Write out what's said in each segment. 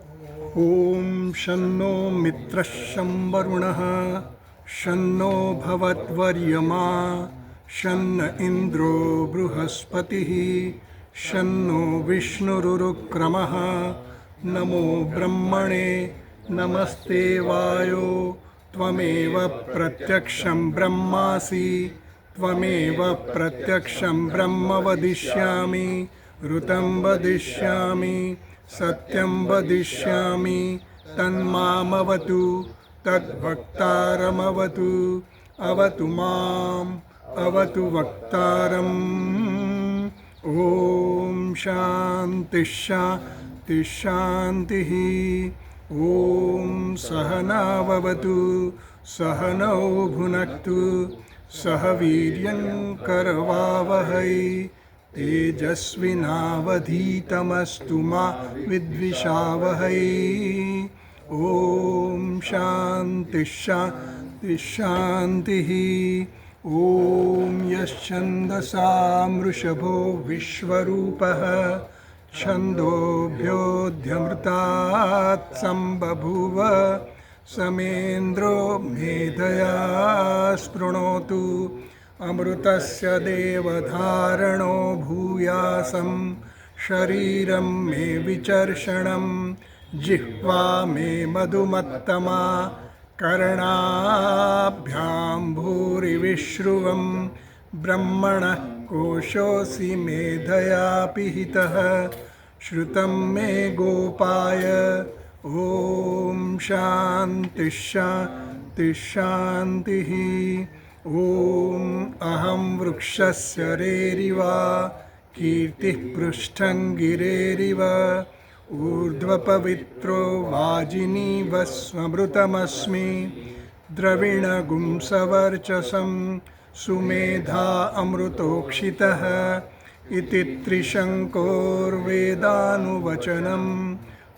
ॐ शन्नो मित्रः शं वरुणः शन्नो भवद्वर्यमा शन्न इन्द्रो बृहस्पतिः शन्नो विष्णुरुक्रमः नमो ब्रह्मणे नमस्ते वायो त्वमेव प्रत्यक्षं ब्रह्मासि त्वमेव प्रत्यक्षं ब्रह्म वदिष्यामि ऋतं वदिष्यामि सत्यं वदिष्यामि तन्मामवतु तद्वक्तारमवतु अवतु माम् अवतु वक्तारम् ॐ शान्तिः शान्तिः शान्तिः ॐ सहनाववतु सहनौ भुनक्तु सह वीर्यं करवावहै तेजस्विनावधीतमस्तु मा विद्विषावहै ॐ शान्तिः शान्तिः शान्तिः ॐ यश्छन्दसां वृषभो विश्वरूपः छन्दोभ्योऽध्यमृतात् सम्बभूव समेन्द्रो मेधया स्पृणोतु अमृतस्य देवधारणो भूयासं शरीरं मे विचर्षणं जिह्वा मे मधुमत्तमा कर्णाभ्यां भूरिविश्रुवं ब्रह्मणः कोशोऽसि मेधया पिहितः श्रुतं मे गोपाय ॐ शान्तिः शान्तिः शान्तिः ॐ अहं वृक्षस्य रेरिव कीर्तिः पृष्ठं गिरेरिव ऊर्ध्वपवित्रो वाजिनीव स्वमृतमस्मि द्रविणगुं सवर्चसं सुमेधा अमृतोक्षितः इति त्रिशङ्कोर्वेदानुवचनम्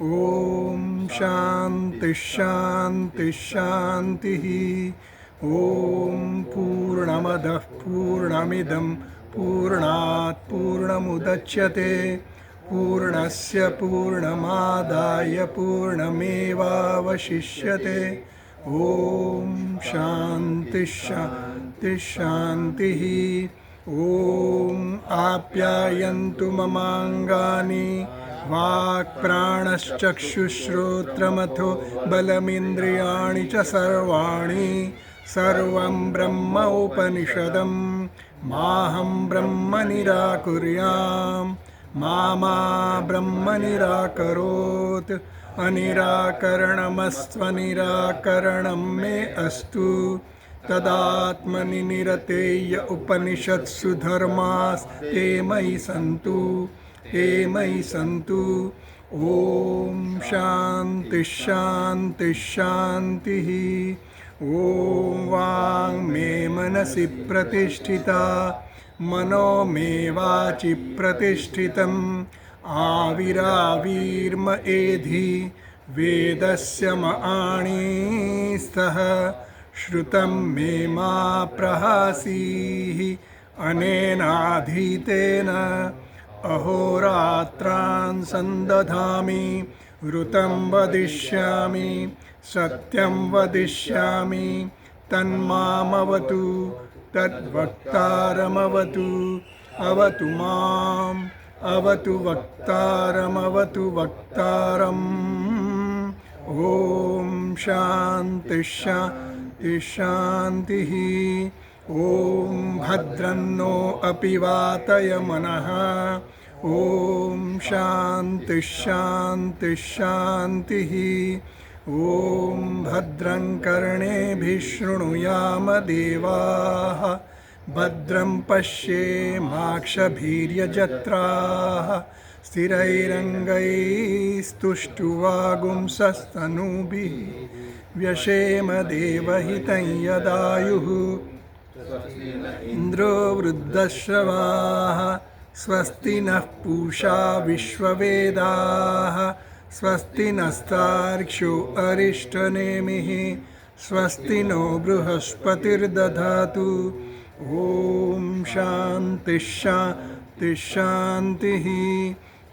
ॐ शान्तिः शान्तिः शान्तिः ॐ पूर्णमदः पूर्णमिदं पूर्णात् पूर्णमुदच्यते पूर्णस्य पूर्णमादाय पूर्णमेवावशिष्यते ॐ शान्तिः शान्तिः शान्तिः ॐ आप्यायन्तु ममाङ्गानि वाक्प्राणश्चक्षुश्रोत्रमथो बलमिन्द्रियाणि च सर्वाणि सर्वं ब्रह्म उपनिषदं माहं ब्रह्म निराकुर्याम् मा ब्रह्म निराकरोत् अनिराकरणमस्त्वनिराकरणं मे अस्तु तदात्मनि निरतेय उपनिषत्सु धर्मास्ते मयि सन्तु ते मयि सन्तु ॐ शान्तिः शान्तिः शान्तिः ॐ वाङ् मे मनसि प्रतिष्ठिता मनो मे वाचि प्रतिष्ठितम् आविराविर्म एधि वेदस्य मआणीस्तः श्रुतं मे मा प्रहासीः अनेनाधीतेन अहोरात्रान् सन्दधामि ऋतं वदिष्यामि सत्यं वदिष्यामि तन्मामवतु तद्वक्तारमवतु अवतु माम् अवतु वक्तारमवतु वक्तारम् ॐ शान्तिः शान्तिः शान्तिः ॐ भद्रन्नो अपि वातय मनः ॐ शान्तिः शान्तिः शान्तिः ॐ भद्रं कर्णेभिः शृणुयाम देवाः भद्रं पश्येमाक्षभिर्यजत्राः स्थिरैरङ्गैस्तुष्टुवागुंसस्तनूभिः व्यशेम देवहितं यदायुः इन्द्रो वृद्धश्रवाः स्वस्ति नः पूषा विश्ववेदाः स्वस्ति नस्तार्क्ष्यो अरिष्टनेमिः स्वस्ति नो बृहस्पतिर्दधातु ॐ शान्तिः शान्तिः शान्तिः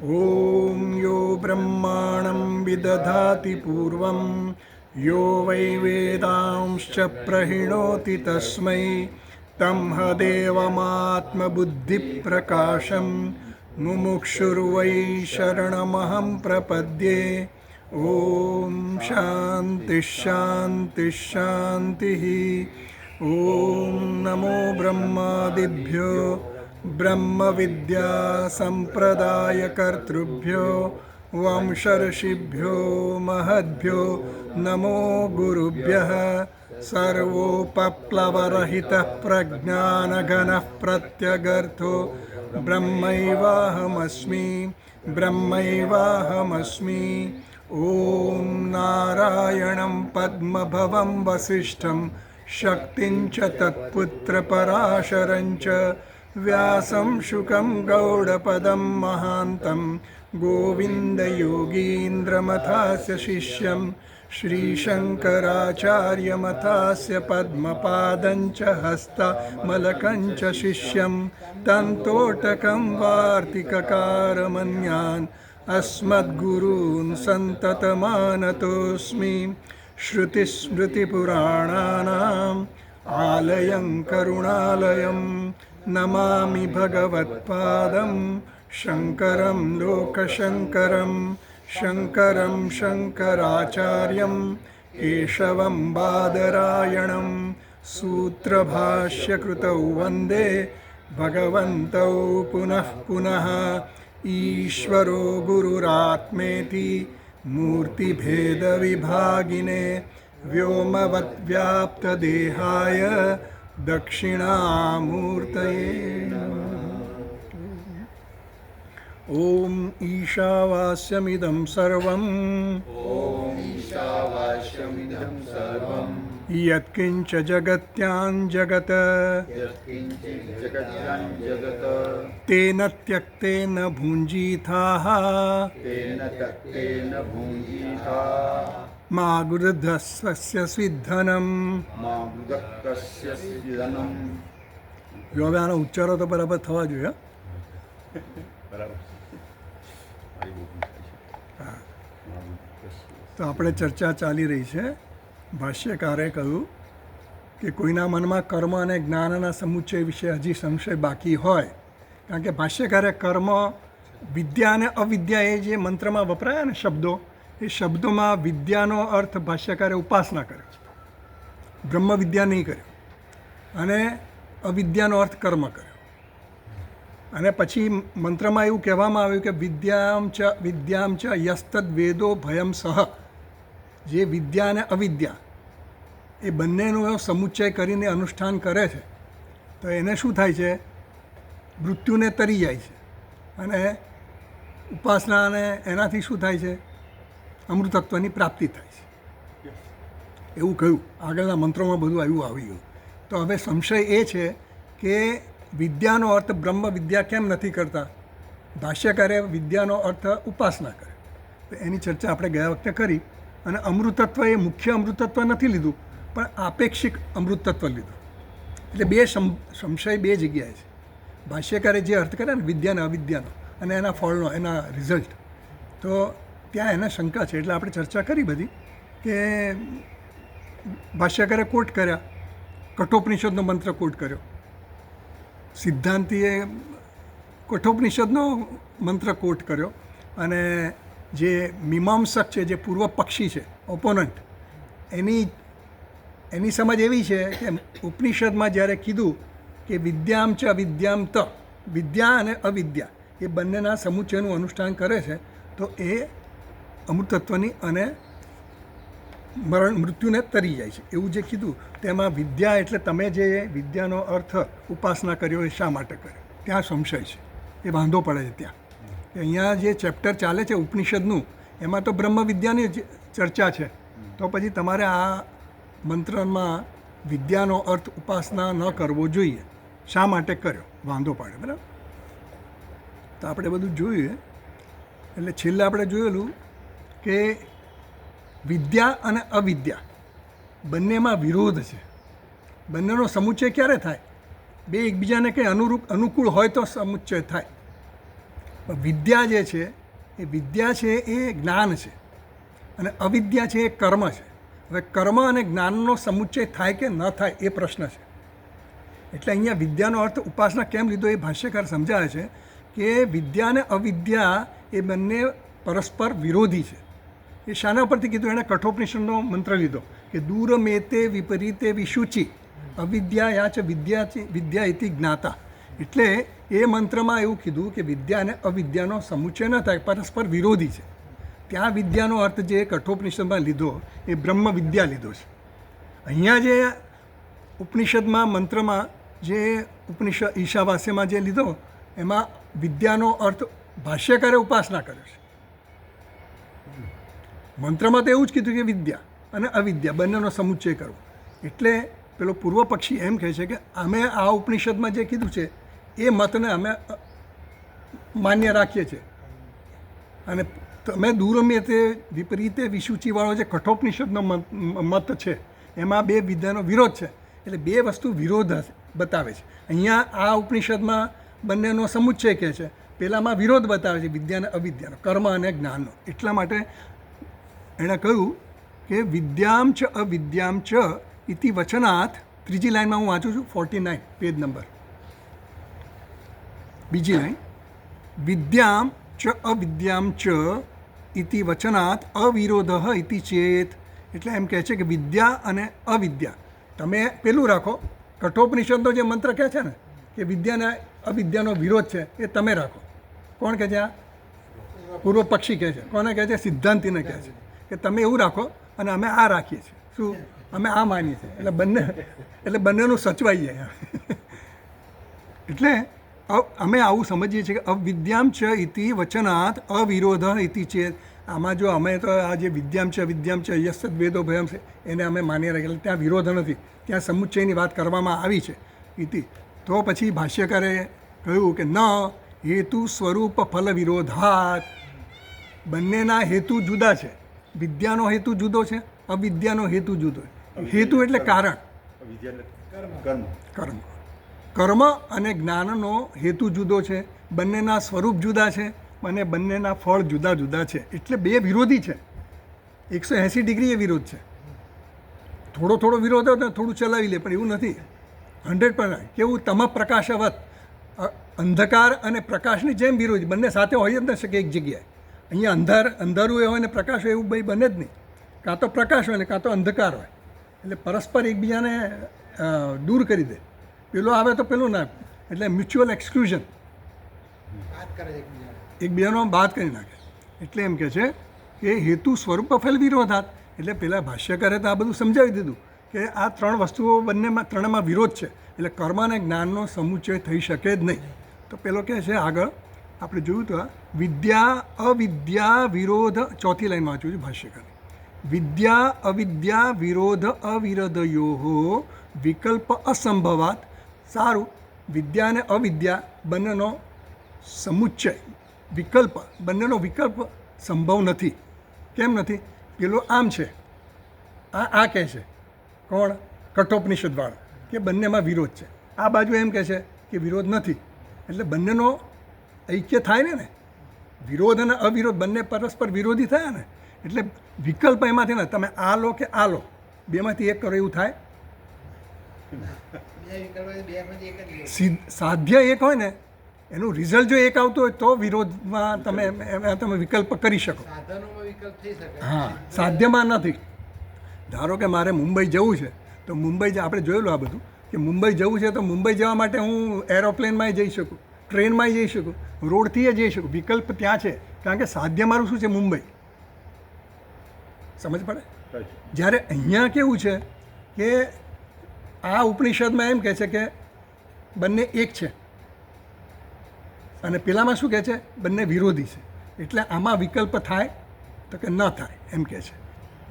ॐ यो ब्रह्माणं विदधाति पूर्वं यो वै वेदांश्च प्रहिणोति तस्मै तं ह देवमात्मबुद्धिप्रकाशं मुमुक्षुर्वै शरणमहं प्रपद्ये। ॐ शान्तिः शान्तिः शान्तिः। ॐ नमो ब्रह्मादिभ्यो ब्रह्मविद्यासम्प्रदायकर्तृभ्यो वंशर्षिभ्यो महद्भ्यो नमो गुरुभ्यः। सर्वोपप्लवरहितः प्रज्ञानघनः प्रत्यगर्थो ब्रह्मैवाहमस्मि ब्रह्मैवाहमस्मि। ॐ नारायणं पद्मभवं वसिष्ठं शक्तिं च तत्पुत्रपराशरं च व्यासं शुकं गौडपदं महान्तं गोविन्दयोगीन्द्रमथास्य शिष्यं श्रीशङ्कराचार्यमथास्य पद्मपादं च हस्तमलकं च शिष्यं तन्तोटकं वार्तिककारमन्यान् अस्मद्गुरून् सन्ततमानतोऽस्मि। श्रुतिस्मृतिपुराणानाम् आलयं करुणालयं नमामि भगवत्पादं शङ्करं लोकशङ्करं शङ्करं शङ्कराचार्यं केशवं बादरायणं सूत्रभाष्यकृतौ वन्दे भगवन्तौ पुनः पुनः। ईश्वरो गुरुरात्मेति मूर्तिभेदविभागिने व्योमवद्व्याप्तदेहाय दक्षिणामूर्तये नमः। ॐ ईशावास्यमिदं सर्वं यत्किञ्च जगत्यां जगत् तेन त्यक्तेन भुञ्जीथाः मा गृध्रस्वस्य स्विद्धनम्। જો હવે આનો ઉચ્ચારો તો બરાબર થવા જોઈએ. તો આપણે ચર્ચા ચાલી રહી છે. ભાષ્યકારે કહ્યું કે કોઈના મનમાં કર્મ અને જ્ઞાનના સમુચ્ચય વિશે હજી સંશય બાકી હોય, કારણ કે ભાષ્યકારે કર્મ, વિદ્યા અને અવિદ્યા એ જે મંત્રમાં વપરાયા ને શબ્દો, એ શબ્દોમાં વિદ્યાનો અર્થ ભાષ્યકારે ઉપાસના કર્યો છે, બ્રહ્મ વિદ્યા નહીં કર્યો, અને અવિદ્યાનો અર્થ કર્મ કર્યો. અને પછી મંત્રમાં એવું કહેવામાં આવ્યું કે વિદ્યામ ચ યસ્તદ વેદો ભયમ સહ, જે વિદ્યા અને અવિદ્યા એ બંનેનો સમુચ્ચય કરીને અનુષ્ઠાન કરે છે તો એને શું થાય છે? મૃત્યુને તરી જાય છે. અને ઉપાસના અને એનાથી શું થાય છે? અમૃતત્વની પ્રાપ્તિ થાય છે. એવું કહ્યું. આગળના મંત્રોમાં બધું આવી ગયું. તો હવે સંશય એ છે કે વિદ્યાનો અર્થ બ્રહ્મ વિદ્યા કેમ નથી કરતા? ભાષ્યકારે વિદ્યાનો અર્થ ઉપાસના કરે. તો એની ચર્ચા આપણે ગયા વખતે કરી. અને અમૃતત્વ એ મુખ્ય અમૃતત્વ નથી લીધું, પણ આપેક્ષિક અમૃતત્વ લીધું. એટલે બે સંશય બે જગ્યાએ છે. ભાષ્યકારે જે અર્થ કર્યા ને વિદ્યાને અવિદ્યાનો અને એના ફળનો, એના રિઝલ્ટ, તો ત્યાં એને શંકા છે. એટલે આપણે ચર્ચા કરી બધી કે ભાષ્યકારે કોટ કર્યા, કઠોપનિષદનો મંત્ર કોટ કર્યો, સિદ્ધાંતિએ કઠોપનિષદનો મંત્ર કોટ કર્યો, અને જે મીમાંસક છે, જે પૂર્વ પક્ષી છે, ઓપોનન્ટ, એની સમજ એવી છે કે ઉપનિષદમાં જ્યારે કીધું કે વિદ્યામ ચ અવિદ્યામ ત, વિદ્યા અને અવિદ્યા એ બંનેના સમુચ્ચયનું અનુષ્ઠાન કરે છે તો એ અમૃતત્વની અને મૃત્યુને તરી જાય છે એવું જે કીધું, તેમાં વિદ્યા એટલે તમે જે વિદ્યાનો અર્થ ઉપાસના કર્યો એ શા માટે કર્યો, ત્યાં સંશય છે. એ વાંધો પડે છે ત્યાં. અહીંયા જે ચેપ્ટર ચાલે છે ઉપનિષદનું, એમાં તો બ્રહ્મ વિદ્યાની ચર્ચા છે. તો પછી તમારે આ મંત્રમાં વિદ્યાનો અર્થ ઉપાસના ન કરવો જોઈએ. શા માટે કર્યો? વાંધો પડે. બરાબર. તો આપણે બધું જોયું. એટલે છેલ્લે આપણે જોયેલું કે વિદ્યા અને અવિદ્યા બંનેમાં વિરોધ છે. બંનેનો સમુચ્ચય ક્યારે થાય? બે એકબીજાને કંઈ અનુકૂળ હોય તો સમુચ્ચય થાય. વિદ્યા જે છે એ વિદ્યા છે, એ જ્ઞાન છે. અને અવિદ્યા છે એ કર્મ છે. હવે કર્મ અને જ્ઞાનનો સમુચ્ચય થાય કે ન થાય એ પ્રશ્ન છે. એટલે અહીંયા વિદ્યાનો અર્થ ઉપાસના કેમ લીધો એ ભાષ્યકાર સમજાવે છે કે વિદ્યા અને અવિદ્યા એ બંને પરસ્પર વિરોધી છે. એ શાના પરથી કીધું? એણે કઠોપનિષદનો મંત્ર લીધો કે દૂર મેતે વિપરીતે વિશુચિ અવિદ્યા યાચ વિદ્યા ઇતિ જ્ઞાતા. એટલે એ મંત્રમાં એવું કીધું કે વિદ્યા અને અવિદ્યાનો સમુચ્ચય ન થાય, પરસ્પર વિરોધી છે. ત્યાં વિદ્યાનો અર્થ જે કઠોપનિષદમાં લીધો એ બ્રહ્મ વિદ્યા લીધો છે. અહીંયા જે ઉપનિષદમાં મંત્રમાં જે ઈશાવાસ્યમાં જે લીધો એમાં વિદ્યાનો અર્થ ભાષ્યકારે ઉપાસના કર્યો છે. મંત્રમાં તો એવું જ કીધું કે વિદ્યા અને અવિદ્યા બંનેનો સમુચ્ચય કરવો. એટલે પેલો પૂર્વ પક્ષી એમ કહે છે કે અમે આ ઉપનિષદમાં જે કીધું છે એ મતને અમે માન્ય રાખીએ છીએ, અને તમે દૂરમે તે વિપરીતે વિશુચિવાળો જે કઠોપનિષદનો મત છે એમાં બે વિદ્યાનો વિરોધ છે. એટલે બે વસ્તુ વિરોધ બતાવે છે. અહીંયા આ ઉપનિષદમાં બંનેનો સમુચ્ચય કહે છે, પેલામાં વિરોધ બતાવે છે વિદ્યા અને અવિદ્યાનો, કર્મ અને જ્ઞાનનો. એટલા માટે એણે કહ્યું કે વિદ્યામ ચ અવિદ્યામ ચ ઇતિ વચનાથ. ત્રીજી લાઈનમાં હું વાંચું છું, 49 પેજ નંબર, બીજી લાઈન. વિદ્યામ ચ અવિદ્યામ ચ ઇતિ વચનાત અવિરોધ ઇતિ ચેત. એટલે એમ કહે છે કે વિદ્યા અને અવિદ્યા તમે પેલું રાખો, કઠોપનિષદનો જે મંત્ર કહે છે ને કે વિદ્યા અને અવિદ્યાનો વિરોધ છે એ તમે રાખો. કોણ કહે છે? આ પૂર્વ પક્ષી કહે છે. કોને કહે છે? સિદ્ધાંતિને કહે છે કે તમે એવું રાખો અને અમે આ રાખીએ છીએ. શું? અમે આ માનીએ છીએ. એટલે બંનેનું સચવાઈ જાય. એટલે અમે આવું સમજીએ છીએ કે અવિદ્યામ ચ ઇતિ વચનાત અવિરોધ ઇતિ ચેત. આમાં જો અમે તો આ જે વિદ્યામ છે વિદ્યામ છે યસ્ત વેદો ભયમ છે એને અમે માની રાખીએ, ત્યાં વિરોધ નથી, ત્યાં સમુચ્ચયની વાત કરવામાં આવી છે ઇતિ. તો પછી ભાષ્યકારે કહ્યું કે ન હેતુ સ્વરૂપ ફલ વિરોધાત. બંનેના હેતુ જુદા છે. વિદ્યાનો હેતુ જુદો છે, અવિદ્યાનો હેતુ જુદો છે. હેતુ એટલે કારણ, કર્મ. કર્મ અને જ્ઞાનનો હેતુ જુદો છે, બંનેના સ્વરૂપ જુદા છે અને બંનેના ફળ જુદા જુદા છે. એટલે બે વિરોધી છે. 180 ડિગ્રી એ વિરોધ છે. થોડો થોડો વિરોધ હોય તો થોડું ચલાવી લે, પણ એવું નથી. 100%. કેવું? તમ પ્રકાશવત. અંધકાર અને પ્રકાશની જેમ વિરોધી, બંને સાથે હોય જ ન શકે એક જગ્યાએ. અહીંયા અંધારું હોય ને પ્રકાશ હોય એવું ભાઈ બને જ નહીં. કાં તો પ્રકાશ હોય ને કાં તો અંધકાર હોય. એટલે પરસ્પર એકબીજાને દૂર કરી દે. પેલો આવે તો પેલું ના, એટલે મ્યુચ્યુઅલ એક્સક્લુઝન, એકબીજાનો બાદ કરી નાખે. એટલે એમ કહે છે કે હેતુ સ્વરૂપ ફેલ વિરોધાત. એટલે પેલા ભાષ્યકારે તો આ બધું સમજાવી દીધું કે આ ત્રણ વસ્તુઓ ત્રણમાં વિરોધ છે, એટલે કર્મ અને જ્ઞાનનો સમુચ્ચય થઈ શકે જ નહીં. તો પેલો કહે છે આગળ આપણે જોયું તો વિદ્યા અવિદ્યા વિરોધ, ચોથી લાઈનમાં વાંચું છું ભાષ્યકાર. વિદ્યા અવિદ્યા વિરોધ અવિરોધયો વિકલ્પ અસંભવાત. સારું, વિદ્યા અને અવિદ્યા બંનેનો સમુચ્ચય વિકલ્પ, બંનેનો વિકલ્પ સંભવ નથી. કેમ નથી? પેલો આમ છે, આ કહે છે. કોણ? કઠોપનિષદવાળા કે બંનેમાં વિરોધ છે. આ બાજુ એમ કહે છે કે વિરોધ નથી. એટલે બંનેનો ઐક્ય થાય ને. વિરોધ અને અવિરોધ બંને પરસ્પર વિરોધી થયા ને. એટલે વિકલ્પ એમાંથી ને તમે આ લો કે આ લો, બેમાંથી એક કરો એવું થાય? સાધ્ય એક હોય ને, એનું રિઝલ્ટ જો એક આવતું હોય તો વિરોધમાં તમે વિકલ્પ કરી શકો. હા, સાધ્યમાં નથી. ધારો કે મારે મુંબઈ જવું છે, તો મુંબઈ આપણે જોયેલું આ બધું કે મુંબઈ જવું છે તો મુંબઈ જવા માટે હું એરોપ્લેનમાં જઈ શકું, ટ્રેનમાં જઈ શકું, રોડથી જઈ શકું. વિકલ્પ ત્યાં છે, કારણ કે સાધ્ય મારું શું છે? મુંબઈ. સમજ પડે? જ્યારે અહીંયા કેવું છે કે આ ઉપનિષદમાં એમ કહે છે કે બંને એક છે, અને પેલામાં શું કહે છે? બંને વિરોધી છે. એટલે આમાં વિકલ્પ થાય તો કે ન થાય એમ કહે છે.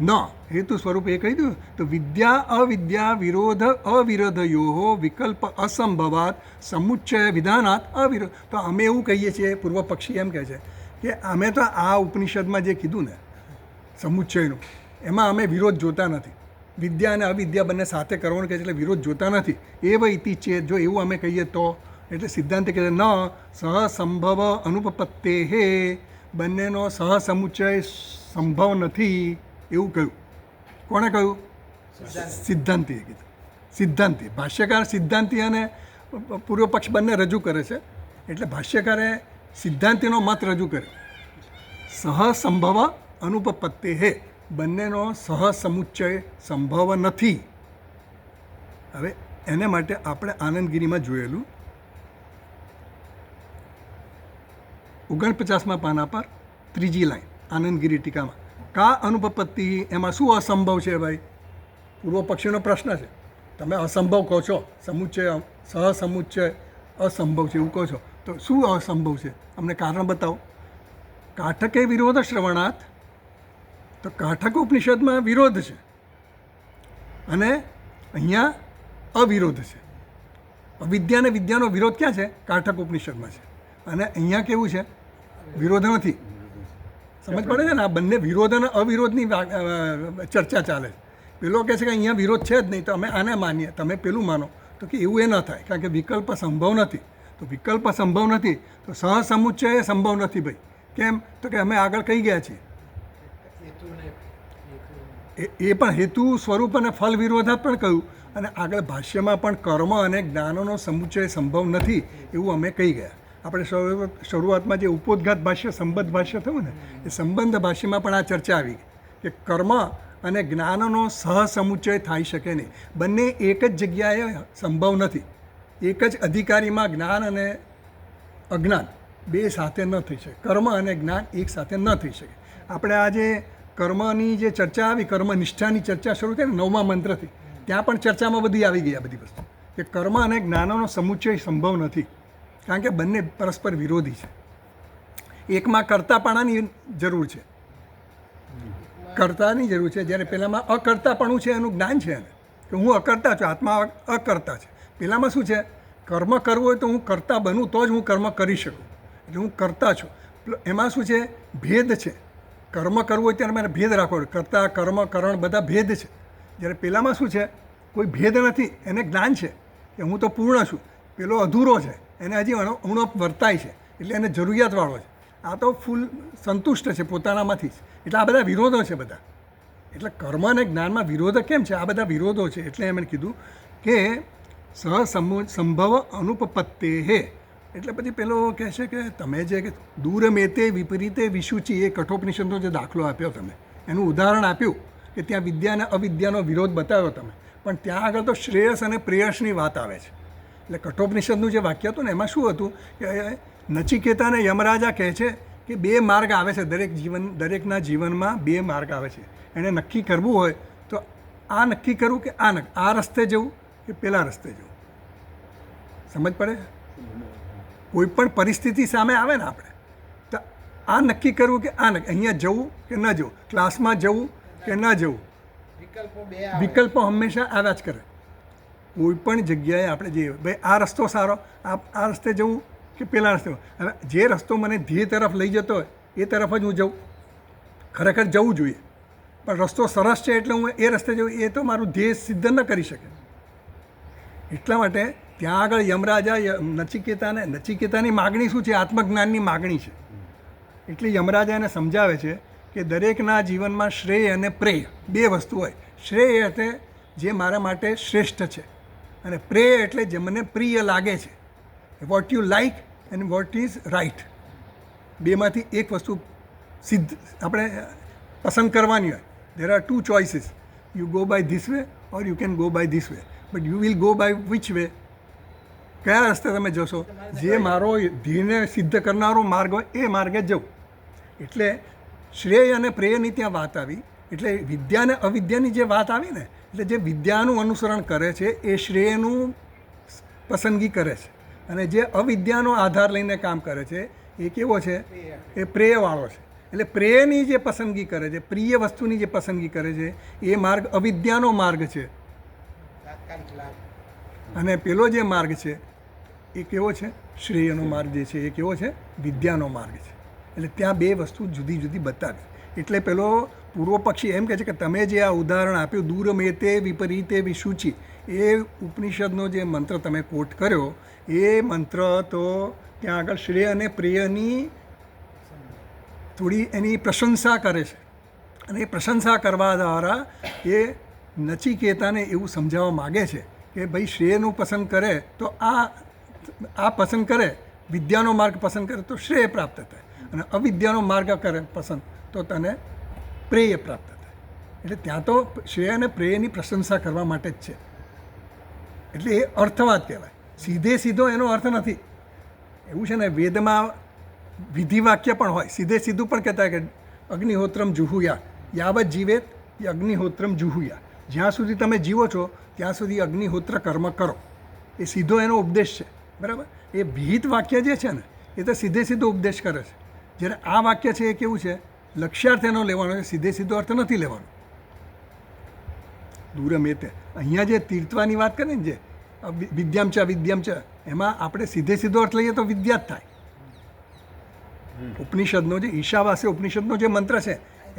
ન હેતુ સ્વરૂપ એ કહી દઉં તો વિદ્યા અવિદ્યા વિરોધ અવિરોધયો વિકલ્પ અસંભવાત સમુચ્ચય વિધાનાત અવિરોધ. તો અમે એવું કહીએ છીએ, પૂર્વ પક્ષી એમ કહે છે કે અમે તો આ ઉપનિષદમાં જે કીધું ને સમુચ્ચયનું, એમાં અમે વિરોધ જોતા નથી. વિદ્યા અને અવિદ્યા બંને સાથે કરવાનું કહે છે, એટલે વિરોધ જોતા નથી. એવ ઇતિ ચેત, જો એવું અમે કહીએ તો. એટલે સિદ્ધાંત કહે છે ન સહસંભવ અનુપપત્તે હે, બંનેનો સહસમુચ્ચય સંભવ નથી એવું કહ્યું. કોણે કહ્યું? સિદ્ધાંતીએ કીધું. સિદ્ધાંતી, ભાષ્યકાર સિદ્ધાંતી અને પૂર્વ પક્ષ બંને રજૂ કરે છે. એટલે ભાષ્યકારે સિદ્ધાંતીનો મત રજૂ કર્યો. સહસંભવ અનુપપત્તે હે, બંનેનો સહસમુચ્ચય સંભવ નથી. હવે એને માટે આપણે આનંદગીરીમાં જોયેલું 49મા પાના પર 3જી લાઈન આનંદગીરી ટીકામાં, કા અનુપપત્તિ, એમાં શું અસંભવ છે ભાઈ? પૂર્વ પક્ષીનો પ્રશ્ન છે. તમે અસંભવ કહો છો, સમુચ્ચય સહસમુચ્ચય અસંભવ છે એવું કહો છો, તો શું અસંભવ છે? અમને કારણ બતાવો. કાઠકે વિરોધ શ્રવણાત, તો કાઠક ઉપનિષદમાં વિરોધ છે અને અહીંયા અવિરોધ છે. અવિદ્યા અને વિદ્યાનો વિરોધ ક્યાં છે? કાઠક ઉપનિષદમાં છે. અને અહીંયા કેવું છે? વિરોધ નથી. સમજ પડે છે ને? આ બંને વિરોધ અને અવિરોધની ચર્ચા ચાલે છે. પેલો કહે છે કે અહીંયા વિરોધ છે જ નહીં, તો અમે આને માનીએ, તમે પેલું માનો. તો કે એવું એ ન થાય, કારણ કે વિકલ્પ સંભવ નથી. તો વિકલ્પ સંભવ નથી તો સહસમુચ્ચય એ સંભવ નથી ભાઈ. કેમ? તો કે અમે આગળ કહી ગયા છીએ એ પણ હેતુ સ્વરૂપ અને ફલ વિરોધાત પણ કહ્યું, અને આગળ ભાષ્યમાં પણ કર્મ અને જ્ઞાનનો સમુચ્ચય સંભવ નથી એવું અમે કહી ગયા. આપણે શરૂઆતમાં જે ઉપોદ્ઘાત ભાષ્ય સંબંધ ભાષ્ય થયું ને, એ સંબંધ ભાષ્યમાં પણ આ ચર્ચા આવી કે કર્મ અને જ્ઞાનનો સહસમુચ્ચય થઈ શકે નહીં. બંને એક જ જગ્યાએ સંભવ નથી. એક જ અધિકારીમાં જ્ઞાન અને અજ્ઞાન બે સાથે ન થઈ શકે. કર્મ અને જ્ઞાન એક સાથે ન થઈ શકે. આપણે આજે કર્મની જે ચર્ચા આવી, કર્મનિષ્ઠાની ચર્ચા શરૂ થઈ ને 9મા મંત્રથી, ત્યાં પણ ચર્ચામાં બધી આવી ગઈ આ બધી વસ્તુ કે કર્મ અને જ્ઞાનનો સમુચ્ચય સંભવ નથી, કારણ કે બંને પરસ્પર વિરોધી છે. એકમાં કર્તાપણાની જરૂર છે, કર્તાની જરૂર છે, જ્યારે પેલામાં અકર્તાપણું છે, એનું જ્ઞાન છે એને કે હું અકર્તા છું, આત્મા અકર્તા છે. પેલામાં શું છે? કર્મ કરવું હોય તો હું કર્તા બનું તો જ હું કર્મ કરી શકું, એટલે હું કરતા છું. એમાં શું છે? ભેદ છે. કર્મ કરવું હોય ત્યારે મારે ભેદ રાખવો પડે. કર્તા, કર્મ, કરણ બધા ભેદ છે. જ્યારે પેલામાં શું છે? કોઈ ભેદ નથી, એને જ્ઞાન છે કે હું તો પૂર્ણ છું. પેલો અધૂરો છે, એને હજી ઉણપ વર્તાય છે, એટલે એને જરૂરિયાતવાળો છે. આ તો ફૂલ સંતુષ્ટ છે પોતાનામાંથી જ. એટલે આ બધા વિરોધો છે બધા. એટલે કર્મ અને જ્ઞાનમાં વિરોધ કેમ છે? આ બધા વિરોધો છે. એટલે એમણે કીધું કે સહસંભવ અનુપપત્તે હે. એટલે પછી પેલો કહે છે કે તમે જે દૂરમેતે વિપરીતે વિશુચિ, એ કઠોપનિષદનો જે દાખલો આપ્યો તમે, એનું ઉદાહરણ આપ્યું કે ત્યાં વિદ્યા અને અવિદ્યાનો વિરોધ બતાવ્યો તમે, પણ ત્યાં આગળ તો શ્રેયસ અને પ્રેયસની વાત આવે છે. એટલે કઠોપનિષદનું જે વાક્ય હતું ને, એમાં શું હતું કે નચિકેતાને યમરાજા કહે છે કે બે માર્ગ આવે છે દરેકના જીવનમાં બે માર્ગ આવે છે. એને નક્કી કરવું હોય તો આ નક્કી કરવું કે આ રસ્તે જવું કે પેલા રસ્તે જવું. સમજ પડે? કોઈ પણ પરિસ્થિતિ સામે આવે ને આપણે, તો આ નક્કી કરવું કે અહીંયા જવું કે ન જવું, ક્લાસમાં જવું કે ન જવું. વિકલ્પો હંમેશા આવ્યા જ કરે. કોઈ પણ જગ્યાએ આપણે જઈએ, ભાઈ આ રસ્તો સારો, આ રસ્તે જવું કે પેલા રસ્તે. હવે જે રસ્તો મને ધ્યેય તરફ લઈ જતો હોય એ તરફ જ હું જઉં. ખરેખર જવું જોઈએ, પણ રસ્તો સરસ છે એટલે હું એ રસ્તે જઉં, એ તો મારું ધ્યેય સિદ્ધ ન કરી શકે. એટલા માટે ત્યાં આગળ યમરાજા નચિકેતાની માગણી શું છે? આત્મજ્ઞાનની માગણી છે. એટલે યમરાજા એને સમજાવે છે કે દરેકના જીવનમાં શ્રેય અને પ્રેય બે વસ્તુ હોય. શ્રેય એટલે જે મારા માટે શ્રેષ્ઠ છે, અને પ્રેય એટલે જે મને પ્રિય લાગે છે. What you like and what is right. બેમાંથી એક વસ્તુ સિદ્ધ આપણે પસંદ કરવાની હોય. There are two choices. You go by this way or you can go by this way, but you will go by which way? કયા રસ્તે તમે જશો? જે મારો ધ્યેયને સિદ્ધ કરનારો માર્ગ હોય એ માર્ગે જવું. એટલે શ્રેય અને પ્રેયની ત્યાં વાત આવી. એટલે વિદ્યા અને અવિદ્યાની જે વાત આવી ને, એટલે જે વિદ્યાનું અનુસરણ કરે છે એ શ્રેયનું પસંદગી કરે છે, અને જે અવિદ્યાનો આધાર લઈને કામ કરે છે એ કેવો છે? એ પ્રેયવાળો છે. એટલે પ્રેયની જે પસંદગી કરે છે, પ્રિય વસ્તુની જે પસંદગી કરે છે, એ માર્ગ અવિદ્યાનો માર્ગ છે. અને પેલો જે માર્ગ છે એ કેવો છે? શ્રેયનો માર્ગ જે છે એ કેવો છે? વિદ્યાનો માર્ગ છે. એટલે ત્યાં બે વસ્તુ જુદી જુદી બતાવી. એટલે પેલો પૂર્વ પક્ષી એમ કહે છે કે તમે જે આ ઉદાહરણ આપ્યું દૂરમેતે વિપરીતે વિશુચિ, એ ઉપનિષદનો જે મંત્ર તમે કોટ કર્યો એ મંત્ર તો ત્યાં આગળ શ્રેય અને પ્રેયની થોડી એની પ્રશંસા કરે છે. અને એ પ્રશંસા કરવા દ્વારા એ નચિકેતાને એવું સમજાવવા માગે છે કે ભાઈ શ્રેયનું પસંદ કરે તો આ પસંદ કરે, વિદ્યાનો માર્ગ પસંદ કરે તો શ્રેય પ્રાપ્ત થાય, અને અવિદ્યાનો માર્ગ કરે પસંદ તો તને પ્રેય પ્રાપ્ત થાય. એટલે ત્યાં તો શ્રેય અને પ્રેયની પ્રશંસા કરવા માટે જ છે. એટલે એ અર્થવાદ કહેવાય, સીધો એનો અર્થ નથી. એવું છે ને, વેદમાં વિધિવાક્ય પણ હોય, સીધું પણ કહેતા કે અગ્નિહોત્રમ જુહુયા, યાવત જીવેત અગ્નિહોત્રમ જુહુયા, જ્યાં સુધી તમે જીવો છો ત્યાં સુધી અગ્નિહોત્ર કર્મ કરો. એ સીધો એનો ઉપદેશ છે, બરાબર. એ વિહિત વાક્ય જે છે ને એ તો સીધો ઉપદેશ કરે છે. જ્યારે આ વાક્ય છે એ કેવું છે, લક્ષ્યાર્થ એનો લેવાનો છે, સીધો અર્થ નથી લેવાનો. દૂરમ એ તે અહીંયા જે તીર્થવાની વાત કરે ને, જે વિદ્યામ ચ એમાં આપણે સીધો અર્થ લઈએ તો વિદ્યા જ થાય. ઉપનિષદનો જે ઈશાવાસ્ય ઉપનિષદનો જે મંત્ર છે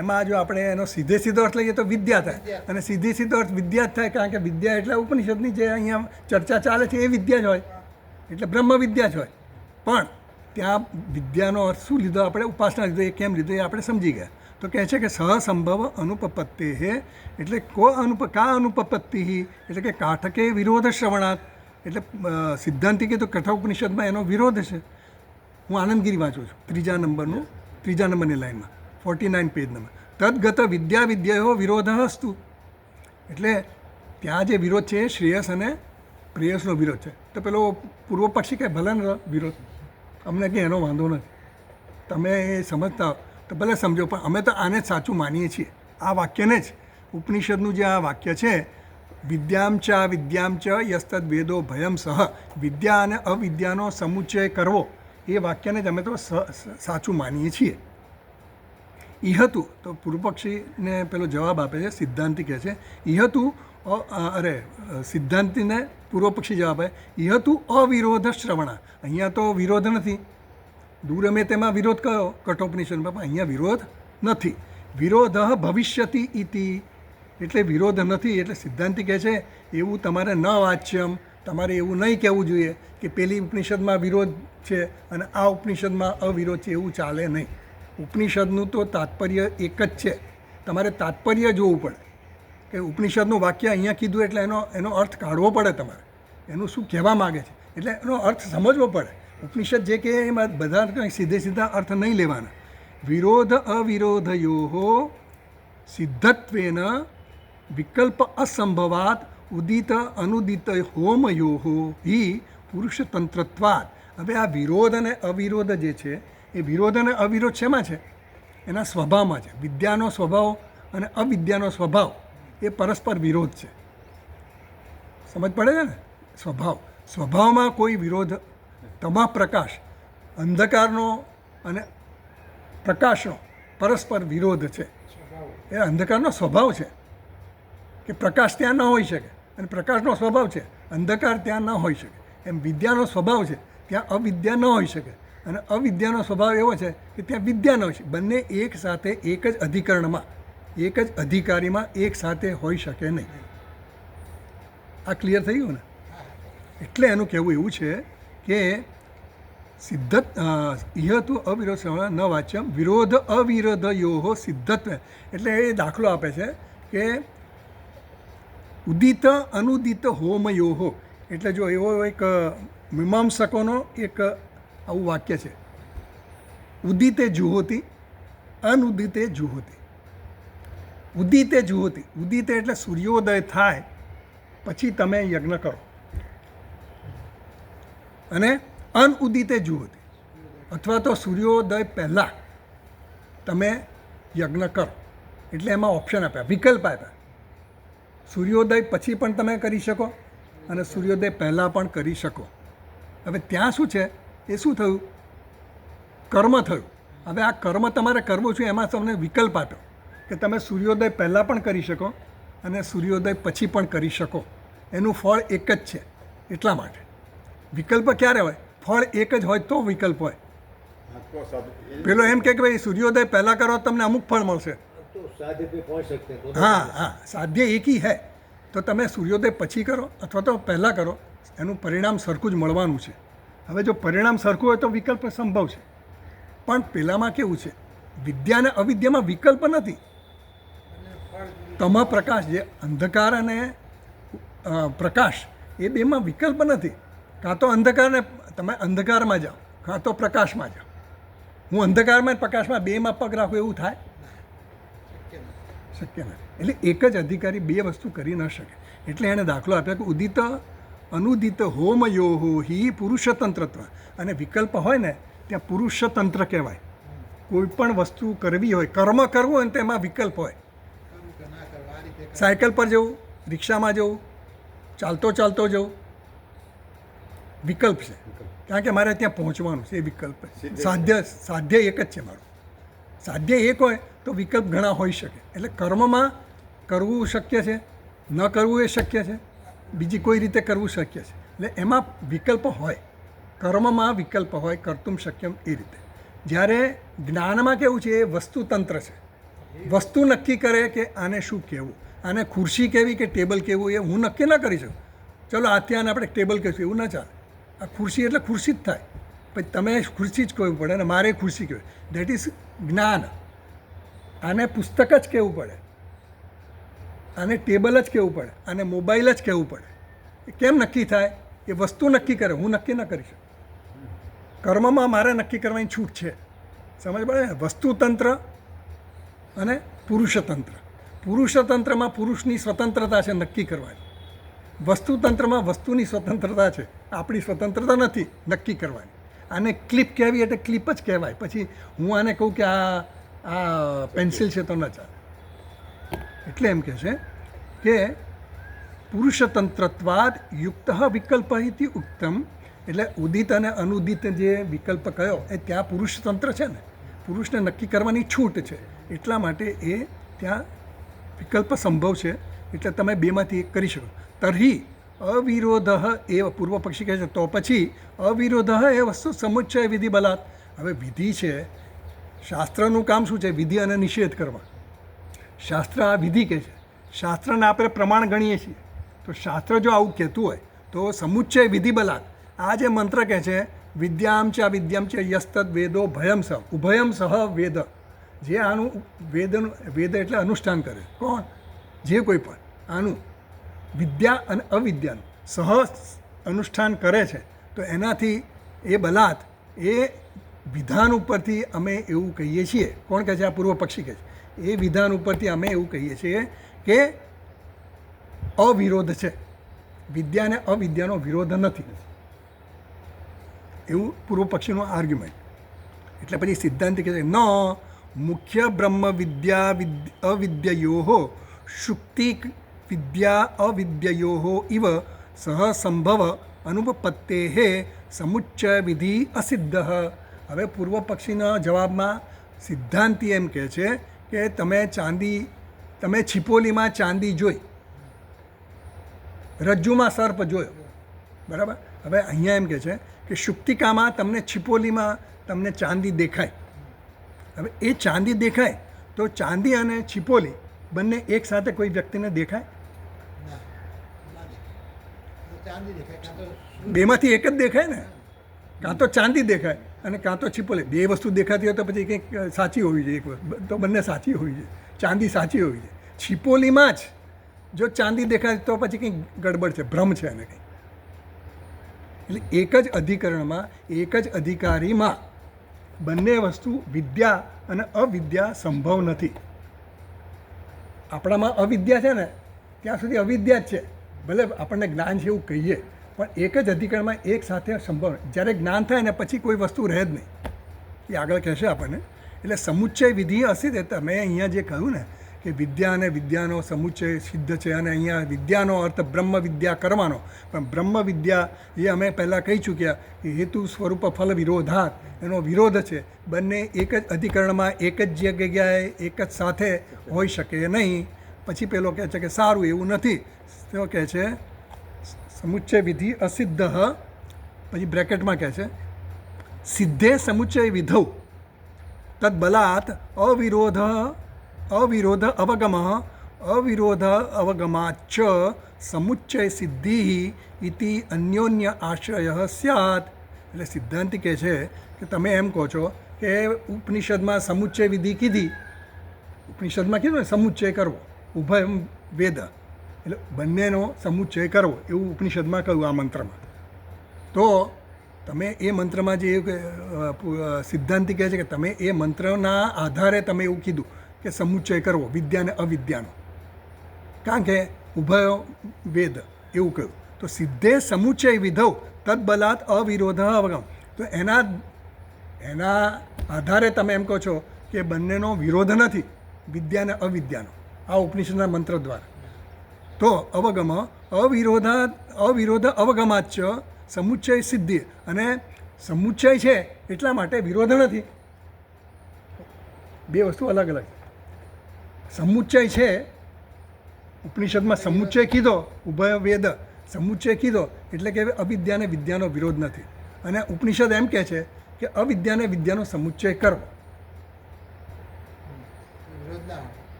એમાં જો આપણે એનો સીધો અર્થ લઈએ તો વિદ્યા થાય, અને સીધો અર્થ વિદ્યા જ થાય, કારણ કે વિદ્યા એટલે ઉપનિષદની જે અહીંયા ચર્ચા ચાલે છે એ વિદ્યા જ હોય, એટલે બ્રહ્મ વિદ્યા જ હોય. પણ ત્યાં વિદ્યાનો અર્થ શું લીધો આપણે, ઉપાસના લીધો, એ કેમ લીધો એ આપણે સમજી ગયા. તો કહે છે કે સહસંભવ અનુપપત્તિ હે, એટલે કા અનુપપત્તિ એટલે કે કાઠકે વિરોધ શ્રવણાત, એટલે સિદ્ધાંતિ કીધું કઠોપનિષદમાં એનો વિરોધ છે. હું આનંદગીરી વાંચું છું, ત્રીજા નંબરની લાઈનમાં 49 પેજ નંબર. તદગત વિદ્યાયો વિરોધ અસ્તુ, એટલે ત્યાં જે વિરોધ છે એ શ્રેયસ અને પ્રેયસનો વિરોધ છે. તો પેલો પૂર્વ પક્ષી કે ભલે ને વિરોધ, અમને કંઈ એનો વાંધો નથી, તમે એ સમજતા તો ભલે સમજો, પણ અમે તો આને જ સાચું માનીએ છીએ, આ વાક્યને જ. ઉપનિષદનું જે આ વાક્ય છે, વિદ્યામ ચ યસ્તદ વેદો ભયમ સહ, વિદ્યા અને અવિદ્યાનો સમુચ્ચય કરવો, એ વાક્યને જ અમે તો સાચું માનીએ છીએ. ઇહતું, તો પૂર્વપક્ષીને પેલો જવાબ આપે છે, સિદ્ધાંતિ કહે છે ઇહતું, સિદ્ધાંતિને પૂર્વપક્ષી જવાબ આપે ઇહતું અવિરોધ શ્રવણા, અહીંયા તો વિરોધ નથી. દૂરમે તેમાં વિરોધ કયો કઠોપનિષદમાં, પણ અહીંયા વિરોધ નથી. વિરોધ ભવિષ્યતિ ઇતિ, એટલે વિરોધ નથી. એટલે સિદ્ધાંતિ કહે છે એવું તમારે ન વાચ્યમ, તમારે એવું નહીં કહેવું જોઈએ કે પેલી ઉપનિષદમાં વિરોધ છે અને આ ઉપનિષદમાં અવિરોધ છે, એવું ચાલે નહીં. ઉપનિષદનું તો તાત્પર્ય એક જ છે, તમારે તાત્પર્ય જોવું પડે કે ઉપનિષદનું વાક્ય અહીંયા કીધું એટલે એનો અર્થ કાઢવો પડે તમારે, એનું શું કહેવા માગે છે, એટલે એનો અર્થ સમજવો પડે. ઉપનિષદ જે કે એમાં બધા કંઈ સીધા અર્થ નહીં લેવાના. વિરોધ અવિરોધયો સિદ્ધત્વેન વિકલ્પ અસંભવાત ઉદિત અનુદિત હોમયો હિ પુરુષતંત્રત્વાદ. હવે આ વિરોધ અને અવિરોધ જે છે, એ વિરોધ અને અવિરોધ શેમાં છે, એના સ્વભાવમાં છે. વિદ્યાનો સ્વભાવ અને અવિદ્યાનો સ્વભાવ એ પરસ્પર વિરોધ છે. સમજ પડે છે ને? સ્વભાવમાં કોઈ વિરોધ, તમામ પ્રકાશ, અંધકારનો અને પ્રકાશનો પરસ્પર વિરોધ છે. એ અંધકારનો સ્વભાવ છે કે પ્રકાશ ત્યાં ન હોઈ શકે, અને પ્રકાશનો સ્વભાવ છે અંધકાર ત્યાં ન હોઈ શકે. એમ વિદ્યાનો સ્વભાવ છે ત્યાં અવિદ્યા ન હોઈ શકે, અને અવિદ્યાનો સ્વભાવ એવો છે કે ત્યાં વિદ્યા ન હોય છે. બંને એક સાથે એક જ અધિકરણમાં, એક જ અધિકારીમાં એક સાથે હોઈ શકે નહીં. આ ક્લિયર થઈ ગયું ને? એટલે એનું કહેવું એવું છે કે ઇહતુ અવિરોધ શ્રવણ ન વાચ્યમ વિરોધ અવિરોધયો સિદ્ધત્વ. એટલે એ દાખલો આપે છે કે ઉદિત અનુદિત હોમયો, એટલે જો એવો એક મીમાંસકોનો એક આવું વાક્ય છે, ઉદિતે જુહોતી અનુદિતે જુહોતી. ઉદિતે જુહોતી, ઉદિતે એટલે સૂર્યોદય થાય પછી તમે યજ્ઞ કરો, અને અનઉદિતે જુહોતી, અથવા તો સૂર્યોદય પહેલાં તમે યજ્ઞ કરો. એટલે એમાં ઓપ્શન આપ્યા, વિકલ્પ આપ્યા. સૂર્યોદય પછી પણ તમે કરી શકો અને સૂર્યોદય પહેલાં પણ કરી શકો. હવે ત્યાં શું છે, એ શું થયું, કર્મ થયું. હવે આ કર્મ તમારે કરવું છે, એમાં તમને વિકલ્પ આપ્યો કે તમે સૂર્યોદય પહેલાં પણ કરી શકો અને સૂર્યોદય પછી પણ કરી શકો. એનું ફળ એક જ છે, એટલા માટે. વિકલ્પ ક્યારે હોય, ફળ એક જ હોય તો વિકલ્પ હોય. પેલો એમ કે ભાઈ સૂર્યોદય પહેલાં કરો તમને અમુક ફળ મળશે, હા, સાધ્ય એકી હૈ. તો તમે સૂર્યોદય પછી કરો અથવા તો પહેલાં કરો, એનું પરિણામ સરખું જ મળવાનું છે. હવે જો પરિણામ સરખું હોય તો વિકલ્પ સંભવ છે. પણ પેલામાં કેવું છે, વિદ્યા અને અવિદ્યામાં વિકલ્પ નથી. પ્રકાશ જે અંધકાર અને પ્રકાશ એ બેમાં વિકલ્પ નથી. કાં તો અંધકારને તમે અંધકારમાં જાઓ, કાં તો પ્રકાશમાં જાઓ. હું અંધકારમાં અને પ્રકાશમાં બેમાં પગ રાખું એવું થાય? શક્ય નથી. એટલે એક જ અધિકારી બે વસ્તુ કરી ન શકે. એટલે એણે દાખલો આપ્યો કે ઉદિત અનુદિત હોમયોહો હિ પુરુષતંત્રત્વ. અને વિકલ્પ હોય ને ત્યાં પુરુષતંત્ર કહેવાય. કોઈ પણ વસ્તુ કરવી હોય, કર્મ કરવું હોય ને તો એમાં વિકલ્પ હોય. સાયકલ પર જવું, રિક્ષામાં જવું, ચાલતો ચાલતો જવું, વિકલ્પ છે. કારણ કે મારે ત્યાં પહોંચવાનું છે, એ વિકલ્પ સાધ્ય એક જ છે મારું. સાધ્ય એક હોય તો વિકલ્પ ઘણા હોઈ શકે. એટલે કર્મમાં કરવું શક્ય છે, ન કરવું એ શક્ય છે, બીજી કોઈ રીતે કરવું શક્ય છે. એટલે એમાં વિકલ્પ હોય, કર્મમાં વિકલ્પ હોય, કર્તુમ શક્યમ એ રીતે. જ્યારે જ્ઞાનમાં કેવું છે, એ વસ્તુતંત્ર છે. વસ્તુ નક્કી કરે કે આને શું કહેવું, આને ખુરશી કહેવી કે ટેબલ કહેવું, એ હું નક્કી ન કરી શકું. ચલો આથી આને આપણે ટેબલ કહીશું એવું ન ચાલે. આ ખુરશી એટલે ખુરશી જ થાય. પછી તમે ખુરશી જ કહેવું પડે અને મારે ખુરશી કહેવાય. દેટ ઇઝ જ્ઞાન. આને પુસ્તક જ કહેવું પડે, આને ટેબલ જ કહેવું પડે, આને મોબાઈલ જ કહેવું પડે. એ કેમ નક્કી થાય? એ વસ્તુ નક્કી કરે, હું નક્કી ન કરી શકું. કર્મમાં મારે નક્કી કરવાની છૂટ છે. સમજ પડે ને? વસ્તુતંત્ર અને પુરુષતંત્ર. પુરુષતંત્રમાં પુરુષની સ્વતંત્રતા છે નક્કી કરવાની. વસ્તુતંત્રમાં વસ્તુની સ્વતંત્રતા છે, આપણી સ્વતંત્રતા નથી નક્કી કરવાની. આને ક્લિપ કહેવી એટલે ક્લિપ જ કહેવાય. પછી હું આને કહું કે આ પેન્સિલ છે તો ન ચાલે. એટલે એમ કહે છે કે પુરુષતંત્રત્વાદ યુક્ત વિકલ્પ ઇતિ ઉક્તમ. એટલે ઉદિત અને અનુદિત જે વિકલ્પ કયો એ ત્યાં પુરુષતંત્ર છે ને, પુરુષને નક્કી કરવાની છૂટ છે. એટલા માટે એ ત્યાં વિકલ્પ સંભવ છે. એટલે તમે બેમાંથી એક કરી શકો. તર્હિ અવિરોધ એ પૂર્વ પક્ષી કહે છે તો પછી અવિરોધ એ વસ્તુ સમુચ્ચય વિધિ બલાત. હવે વિધિ છે, શાસ્ત્રનું કામ શું છે? વિધિ અને નિષેધ કરવા. શાસ્ત્ર આ વિધિ કહે છે, શાસ્ત્રને આપણે પ્રમાણ ગણીએ છીએ. તો શાસ્ત્ર જો આવું કહેતું હોય તો સમુચ્ચય વિધિ બલાત. આ જે મંત્ર કહે છે વિદ્યામ ચ વિદ્યમ ચ યસ્તદ વેદો ભયમ સહ ઉભયમ સહ વેદ. જે આનું વેદ એટલે અનુષ્ઠાન કરે, કોણ? જે કોઈ પણ આનું વિદ્યા અને અવિદ્યાનું સહ અનુષ્ઠાન કરે છે તો એનાથી એ બલાત એ વિધાન ઉપરથી અમે એવું કહીએ છીએ. કોણ કહે છે? આ પૂર્વ પક્ષી કહે છે. એ વિધાન ઉપરથી અમે એવું કહીએ છીએ કે અવિરોધ છે, વિદ્યા અને અવિદ્યાનો વિરોધ નથી. એવું પૂર્વ પક્ષીનું આર્ગ્યુમેન્ટ. એટલે પછી સિદ્ધાંત કહે છે ન મુખ્ય બ્રહ્મ વિદ્યા અવિદ્યયો શુક્તિ વિદ્યા અવિદ્યયો ઇવ સહસંભવ અનુપપત્તે સમુચ્ચય વિધિ અસિદ્ધ. હવે પૂર્વ પક્ષીના જવાબમાં સિદ્ધાંતિ એમ કહે છે કે તમે છીપોલીમાં ચાંદી જોઈ, રજ્જુમાં સર્પ જોયો, બરાબર? હવે અહીંયા એમ કહે છે કે શુક્તિકામાં તમને છીપોલીમાં તમને ચાંદી દેખાય. હવે એ ચાંદી દેખાય તો ચાંદી અને છીપોલી બંને એક સાથે કોઈ વ્યક્તિને દેખાય? બેમાંથી એક જ દેખાય ને. કાં તો ચાંદી દેખાય અને કાં તો છીપોલી. બે વસ્તુ દેખાતી હોય તો પછી કંઈક સાચી હોવી જોઈએ, તો બંને સાચી હોવી જોઈએ. ચાંદી સાચી હોવી જોઈએ. છીપોલીમાં જ જો ચાંદી દેખાય તો પછી કંઈક ગડબડ છે, ભ્રમ છે અને કંઈક. એટલે એક જ અધિકરણમાં, એક જ અધિકારીમાં બંને વસ્તુ વિદ્યા અને અવિદ્યા સંભવ નથી. આપણામાં અવિદ્યા છે ને ત્યાં સુધી અવિદ્યા જ છે. ભલે આપણને જ્ઞાન છે એવું કહીએ, પણ એક જ અધિકરણમાં એક સાથે સંભવ. જ્યારે જ્ઞાન થાય ને પછી કોઈ વસ્તુ રહે જ નહીં. એ આગળ કહેશે આપણને. એટલે સમુચ્ચય વિધિ હશે તે તમે અહીંયા જે કહ્યું ને કે વિદ્યા અને વિદ્યાનો સમુચ્ચય સિદ્ધ છે, અને અહીંયા વિદ્યાનો અર્થ બ્રહ્મ વિદ્યા કરવાનો. પણ બ્રહ્મ વિદ્યા એ અમે પહેલાં કહી ચૂક્યા કે હેતુ સ્વરૂપ ફલ વિરોધાત, એનો વિરોધ છે. બંને એક જ અધિકરણમાં એક જ જગ્યાએ એક જ સાથે હોઈ શકે નહીં. પછી પેલો કહે છે કે સારું એવું નથી. તો કહે છે સમુચ્ચય વિધિ અસિદ્ધ. પછી બ્રેકેટમાં કહે છે સિદ્ધે સમુચ્ચય વિધૌ તદ બલાત અવિરોધ અવગમાચ સમુચ્ચય સિદ્ધિ ઇતિ અન્યોન્ય આશ્રય સ્યાત. એટલે સિદ્ધાંતિ કહે છે કે તમે એમ કહો છો કે ઉપનિષદમાં સમુચ્ચય વિધિ કીધી, ઉપનિષદમાં કીધું ને સમુચ્ચય કરવો, ઉભયમ વેદ, એટલે બંનેનો સમુચ્ચય કરવો એવું ઉપનિષદમાં કહ્યું આ મંત્રમાં. તો તમે એ મંત્રમાં જે સિદ્ધાંતિ કહે છે કે તમે એ મંત્રના આધારે તમે એવું કીધું કે સમુચ્ચય કરવો વિદ્યા અને અવિદ્યાનો, કારણ કે ઉભય વેદ એવું કહ્યું. તો સિદ્ધે સમુચ્ચય વિધૌ તદબલાત અવિરોધ અવગમ, તો એના આધારે તમે એમ કહો છો કે બંનેનો વિરોધ નથી વિદ્યા અને અવિદ્યાનો આ ઉપનિષદના મંત્ર દ્વારા. તો અવગમ અવિરોધ અવગમાચ સમુચ્ચય સિદ્ધિ, અને સમુચ્ચય છે એટલા માટે વિરોધ નથી. બે વસ્તુ અલગ અલગ. સમુચ્ચય છે, ઉપનિષદમાં સમુચ્ચય કીધો, ઉભય વેદ સમુચ્ચય કીધો એટલે કે અવિદ્યા અને વિદ્યાનો વિરોધ નથી. અને ઉપનિષદ એમ કહે છે કે અવિદ્યા અને વિદ્યાનો સમુચ્ચય કરવો.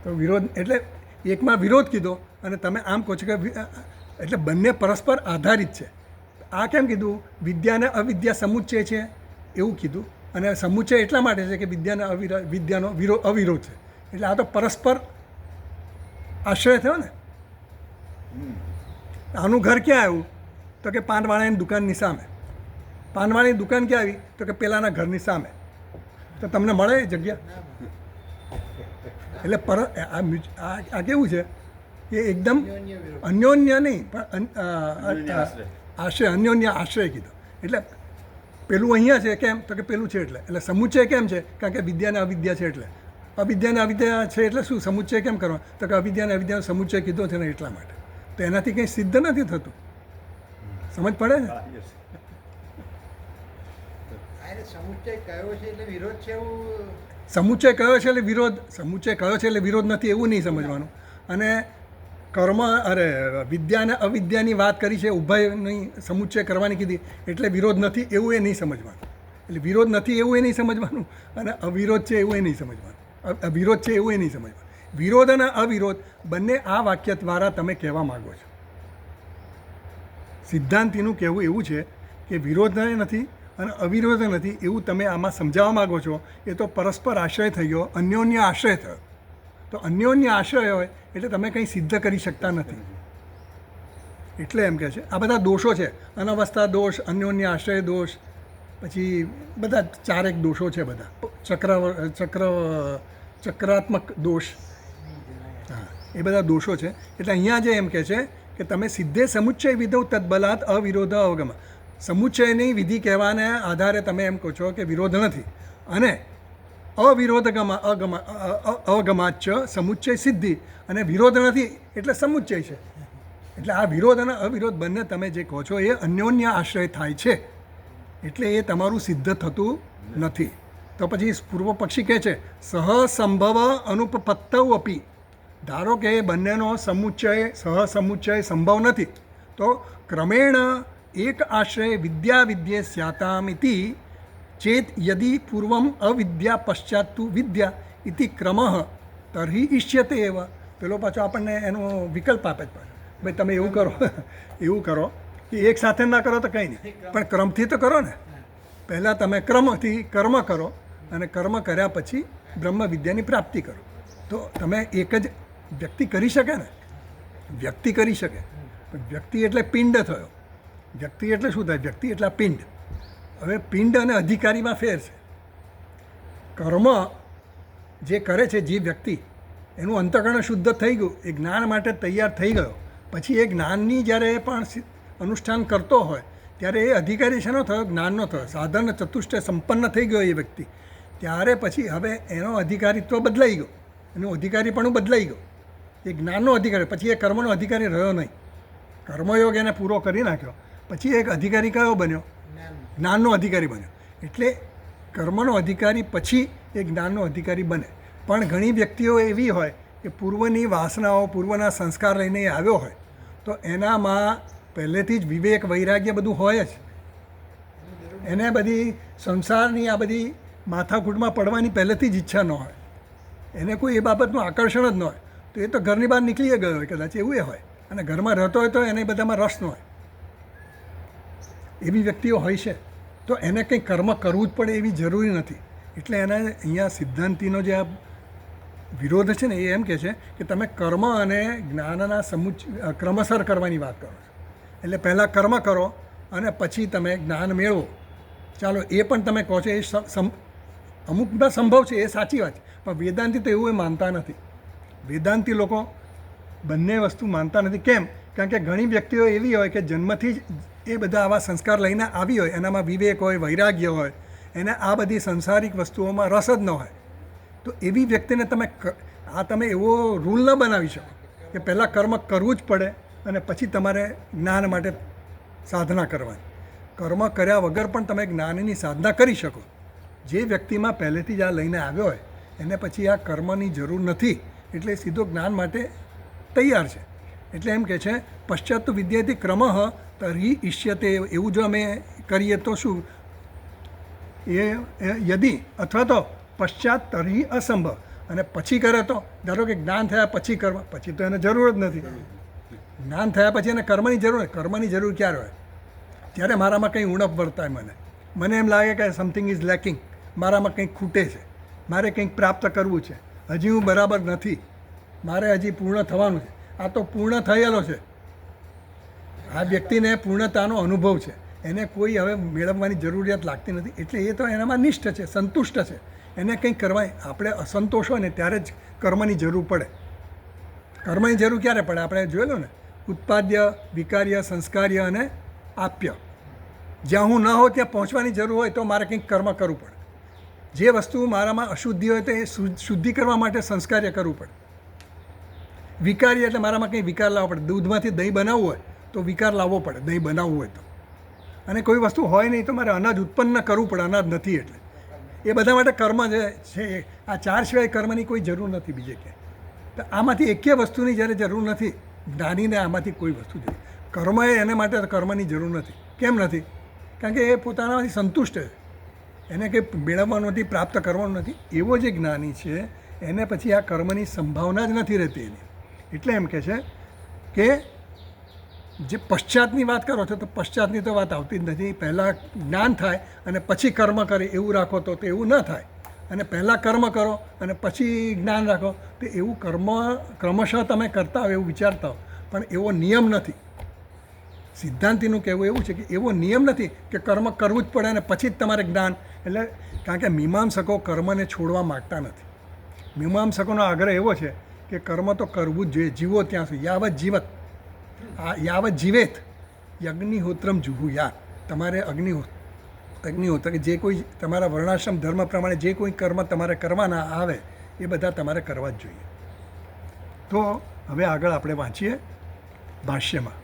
તો વિરોધ એટલે એકમાં વિરોધ કીધો અને તમે આમ કહો છો કે એટલે બંને પરસ્પર આધારિત છે. આ કેમ કીધું? વિદ્યા અને અવિદ્યા સમુચ્ચય છે એવું કીધું, અને સમુચ્ચય એટલા માટે છે કે વિદ્યાને વિદ્યાનો અવિરોધ છે. એટલે આ તો પરસ્પર આશ્રય થયો ને. આનું ઘર ક્યાં આવ્યું? તો કે પાનવાળાની દુકાનની સામે. પાનવાળાની દુકાન ક્યાં આવી? તો કે પેલાના ઘરની સામે. તો તમને મળે એ જગ્યા? એટલે આ કેવું છે કે એકદમ અન્યોન્ય નહીં પણ આશ્રય, અન્યોન્ય આશ્રય કીધો. એટલે પેલું અહીંયા છે કેમ? તો કે પેલું છે એટલે સમુચ્ચય કેમ છે? કારણ કે વિદ્યા અને અવિદ્યા છે એટલે. અવિદ્યા અને અવિદ્યા છે એટલે શું સમુચ્ચય કેમ કરવા? તો કે અવિદ્યા અને અવિદ્યાનો સમુચ્ચય કીધો છે ને એટલા માટે. તો એનાથી કંઈ સિદ્ધ નથી થતું. સમજ પડે ને? સમુચ્ચય કયો છે એટલે વિરોધ છે એવું? સમુચ્ચય કયો છે એટલે વિરોધ, સમુચ્ચય કયો છે એટલે વિરોધ નથી એવું નહીં સમજવાનું. અને કર્મ વિદ્યા અને અવિદ્યાની વાત કરી છે, ઉભયની સમુચ્ચય કરવાની કીધી એટલે વિરોધ નથી એવું એ નહીં સમજવાનું. એટલે વિરોધ નથી એવું એ નહીં સમજવાનું, અને અવિરોધ છે એવું એ નહીં સમજવાનું, વિરોધ છે એવું એ નહીં સમજવાનું. વિરોધ અને અવિરોધ બંને આ વાક્ય દ્વારા તમે કહેવા માગો છો. સિદ્ધાંતિનું કહેવું એવું છે કે વિરોધ નથી અને અવિરોધ નથી એવું તમે આમાં સમજાવવા માગો છો. એ તો પરસ્પર આશ્રય થઈ ગયો, અન્યોન્ય આશ્રય થયો. તો અન્યોન્ય આશ્રય હોય એટલે તમે કંઈ સિદ્ધ કરી શકતા નથી. એટલે એમ કહે છે આ બધા દોષો છે, અનવસ્થા દોષ, અન્યોન્ય આશ્રય દોષ, પછી બધા ચારેક દોષો છે બધા, ચક્રાત્મક દોષ, હા એ બધા દોષો છે. એટલે અહીંયા જે એમ કહે છે કે તમે સિદ્ધે સમુચ્ચય વિધૌ તદબલાત અવિરોધ અવગમ, સમુચ્ચયની વિધિ કહેવાને આધારે તમે એમ કહો છો કે વિરોધ નથી, અને અવગમાચ સમુચ્ચય સિદ્ધિ, અને વિરોધ નથી એટલે સમુચ્ચય છે. એટલે આ વિરોધ અને અવિરોધ બંને તમે જે કહો છો એ અન્યોન્ય આશ્રય થાય છે, એટલે એ તમારું સિદ્ધ થતું નથી. તો પછી પૂર્વ પક્ષી કહે છે સહસંભવ અનુપપત્તૌ અપી, ધારો કે બંનેનો સમુચ્ચય સહસમુચ્ચય સંભવ નથી, તો ક્રમેણ એક આશ્રય વિદ્યા વિદ્યે સ્યાતામ ઇતિ ચેત યદિ પૂર્વમ અવિદ્યા પશ્ચાત તુ વિદ્યા ઇતિ ક્રમઃ તર્હિ ઇષ્યતે એવ. પેલો પાછો આપણને એનો વિકલ્પ આપે જ પાછો, ભાઈ તમે એવું કરો એવું કરો કે એક સાથે ના કરો તો કંઈ નહીં, પણ ક્રમથી તો કરો ને. પહેલાં તમે ક્રમથી કર્મ કરો અને કર્મ કર્યા પછી બ્રહ્મ વિદ્યાની પ્રાપ્તિ કરો. તો તમે એક જ વ્યક્તિ કરી શકે ને? વ્યક્તિ કરી શકે, પણ વ્યક્તિ એટલે પિંડ થયો. વ્યક્તિ એટલે શું થાય? વ્યક્તિ એટલે પિંડ. હવે પિંડ અને અધિકારીમાં ફેર છે. કર્મ જે કરે છે જે વ્યક્તિ, એનું અંતઃકરણ શુદ્ધ થઈ ગયું, એ જ્ઞાન માટે તૈયાર થઈ ગયો, પછી એ જ્ઞાનની જ્યારે પણ અનુષ્ઠાન કરતો હોય ત્યારે એ અધિકારી શેનો થયો? જ્ઞાનનો થયો. સાધન ચતુષ્ટય સંપન્ન થઈ ગયો એ વ્યક્તિ, ત્યારે પછી હવે એનો અધિકારીત્વ બદલાઈ ગયો, એનું અધિકારીપણું બદલાઈ ગયું. એ જ્ઞાનનો અધિકારી, પછી એ કર્મનો અધિકારી રહ્યો નહીં. કર્મયોગ એને પૂરો કરી નાખ્યો, પછી એક અધિકારી કયો બન્યો? જ્ઞાનનો અધિકારી બન્યો. એટલે કર્મનો અધિકારી પછી એ જ્ઞાનનો અધિકારી બને. પણ ઘણી વ્યક્તિઓ એવી હોય કે પૂર્વની વાસનાઓ, પૂર્વના સંસ્કાર લઈને એ આવ્યો હોય, તો એનામાં પહેલેથી જ વિવેક વૈરાગ્ય બધું હોય જ. એને બધી સંસારની આ બધી માથાકૂટમાં પડવાની પહેલેથી જ ઈચ્છા ન હોય, એને કોઈ એ બાબતનું આકર્ષણ જ ન હોય, તો એ તો ઘરની બહાર નીકળી ગયો હોય કદાચ, એવું એ હોય. અને ઘરમાં રહેતો હોય તો એને બધામાં રસ ન હોય. એવી વ્યક્તિઓ હોય છે. તો એને કંઈ કર્મ કરવું જ પડે એવી જરૂરી નથી. એટલે એને અહીંયા સિદ્ધાંતિનો જે આ વિરોધ છે ને એ એમ કહે છે કે તમે કર્મ અને જ્ઞાનના ક્રમસર કરવાની વાત કરો છો. એટલે પહેલાં કર્મ કરો અને પછી તમે જ્ઞાન મેળવો. ચાલો એ પણ તમે કહો છો, એ અમુકમાં સંભવ છે, એ સાચી વાત છે. પણ વેદાંતિ તો એવું એ માનતા નથી. વેદાંતિ લોકો બંને વસ્તુ માનતા નથી. કેમ? કારણ કે ઘણી વ્યક્તિઓ એવી હોય કે જન્મથી જ એ બધા આવા સંસ્કાર લઈને આવી હોય, એનામાં વિવેક હોય, વૈરાગ્ય હોય, એને આ બધી સંસારિક વસ્તુઓમાં રસ જ ન હોય. તો એવી વ્યક્તિને તમે એવો રૂલ ન બનાવી શકો કે પહેલાં કર્મ કરવું જ પડે અને પછી તમારે જ્ઞાન માટે સાધના કરવાની. કર્મ કર્યા વગર પણ તમે જ્ઞાનની સાધના કરી શકો. જે વ્યક્તિમાં પહેલેથી જ આ લઈને આવ્યો હોય એને પછી આ કર્મની જરૂર નથી, એટલે સીધો જ્ઞાન માટે તૈયાર છે. એટલે એમ કે છે પશ્ચાત વિદ્યાર્થી ક્રમઃ તર્હિ ઇષ્યતે. એવું જો અમે કરીએ તો શું એ યદી અથવા તો પશ્ચાત તર્હિ અસંભવ. અને પછી કરે તો ધારો કે જ્ઞાન થયા પછી કર્મ, પછી તો એને જરૂર જ નથી. જ્ઞાન થયા પછી એને કર્મની જરૂર હોય. કર્મની જરૂર ક્યારે હોય? ત્યારે મારામાં કંઈ ઉણપ વર્તાય, મને એમ લાગે કે સમથિંગ ઇઝ લેકિંગ, મારામાં કંઈક ખૂટે છે, મારે કંઈક પ્રાપ્ત કરવું છે, હજી હું બરાબર નથી, મારે હજી પૂર્ણ થવાનું છે. આ તો પૂર્ણ થયેલો છે. આ વ્યક્તિને પૂર્ણતાનો અનુભવ છે, એને કોઈ હવે મેળવવાની જરૂરિયાત લાગતી નથી. એટલે એ તો એનામાં નિષ્ઠ છે, સંતુષ્ટ છે. એને કંઈક કરવા, આપણે અસંતોષ હોય ને ત્યારે જ કર્મની જરૂર પડે. કર્મની જરૂર ક્યારે પડે? આપણે જોયેલું ને, ઉત્પાદ્ય, વિકાર્ય, સંસ્કાર્ય અને આપ્ય. જ્યાં હું ન હોઉં ત્યાં પહોંચવાની જરૂર હોય તો મારે કંઈક કર્મ કરવું પડે. જે વસ્તુ મારામાં અશુદ્ધિ હોય તો એ શુદ્ધિ કરવા માટે સંસ્કાર્ય કરવું પડે. વિકાર્ય એટલે મારામાં કંઈ વિકાર લાવવો પડે. દૂધમાંથી દહીં બનાવવું હોય તો વિકાર લાવવો પડે, દહીં બનાવવું હોય તો. અને કોઈ વસ્તુ હોય નહીં તો મારે અનાજ ઉત્પન્ન કરવું પડે, અનાજ નથી એટલે. એ બધા માટે કર્મ જે છે, આ ચાર સિવાય કર્મની કોઈ જરૂર નથી બીજે ક્યાંય. તો આમાંથી એકે વસ્તુની જ્યારે જરૂર નથી, જ્ઞાનીને આમાંથી કોઈ વસ્તુ જોઈએ. કર્મ એને માટે કર્મની જરૂર નથી. કેમ નથી? કારણ કે એ પોતાનાથી સંતુષ્ટ છે, એને કંઈ મેળવવાનું નથી, પ્રાપ્ત કરવાનું નથી. એવો જે જ્ઞાની છે એને પછી આ કર્મની સંભાવના જ નથી રહેતી એની. એટલે એમ કહે છે કે જે પશ્ચાતની વાત કરો છો તો પશ્ચાતની તો વાત આવતી જ નથી. પહેલાં જ્ઞાન થાય અને પછી કર્મ કરે એવું રાખો તો એવું ન થાય. અને પહેલાં કર્મ કરો અને પછી જ્ઞાન રાખો તો એવું ક્રમશઃ તમે કરતા હો એવું વિચારતા હો, પણ એવો નિયમ નથી. સિદ્ધાંતિનું કહેવું એવું છે કે એવો નિયમ નથી કે કર્મ કરવું જ પડે અને પછી જ તમારે જ્ઞાન. એટલે કારણ કે મીમાંસકો કર્મને છોડવા માગતા નથી. મીમાંસકોનો આગ્રહ એવો છે કે કર્મ તો કરવું જ જોઈએ, જીવો ત્યાં સુધી, યાવત જીવેત યજ્ઞિહોત્રમ જુહુયા. તમારે અગ્નિહોત્ર કે જે કોઈ તમારા વર્ણાશ્રમ ધર્મ પ્રમાણે જે કોઈ કર્મ તમારે કરવાના આવે એ બધા તમારે કરવા જ જોઈએ. તો હવે આગળ આપણે વાંચીએ ભાષ્યમાં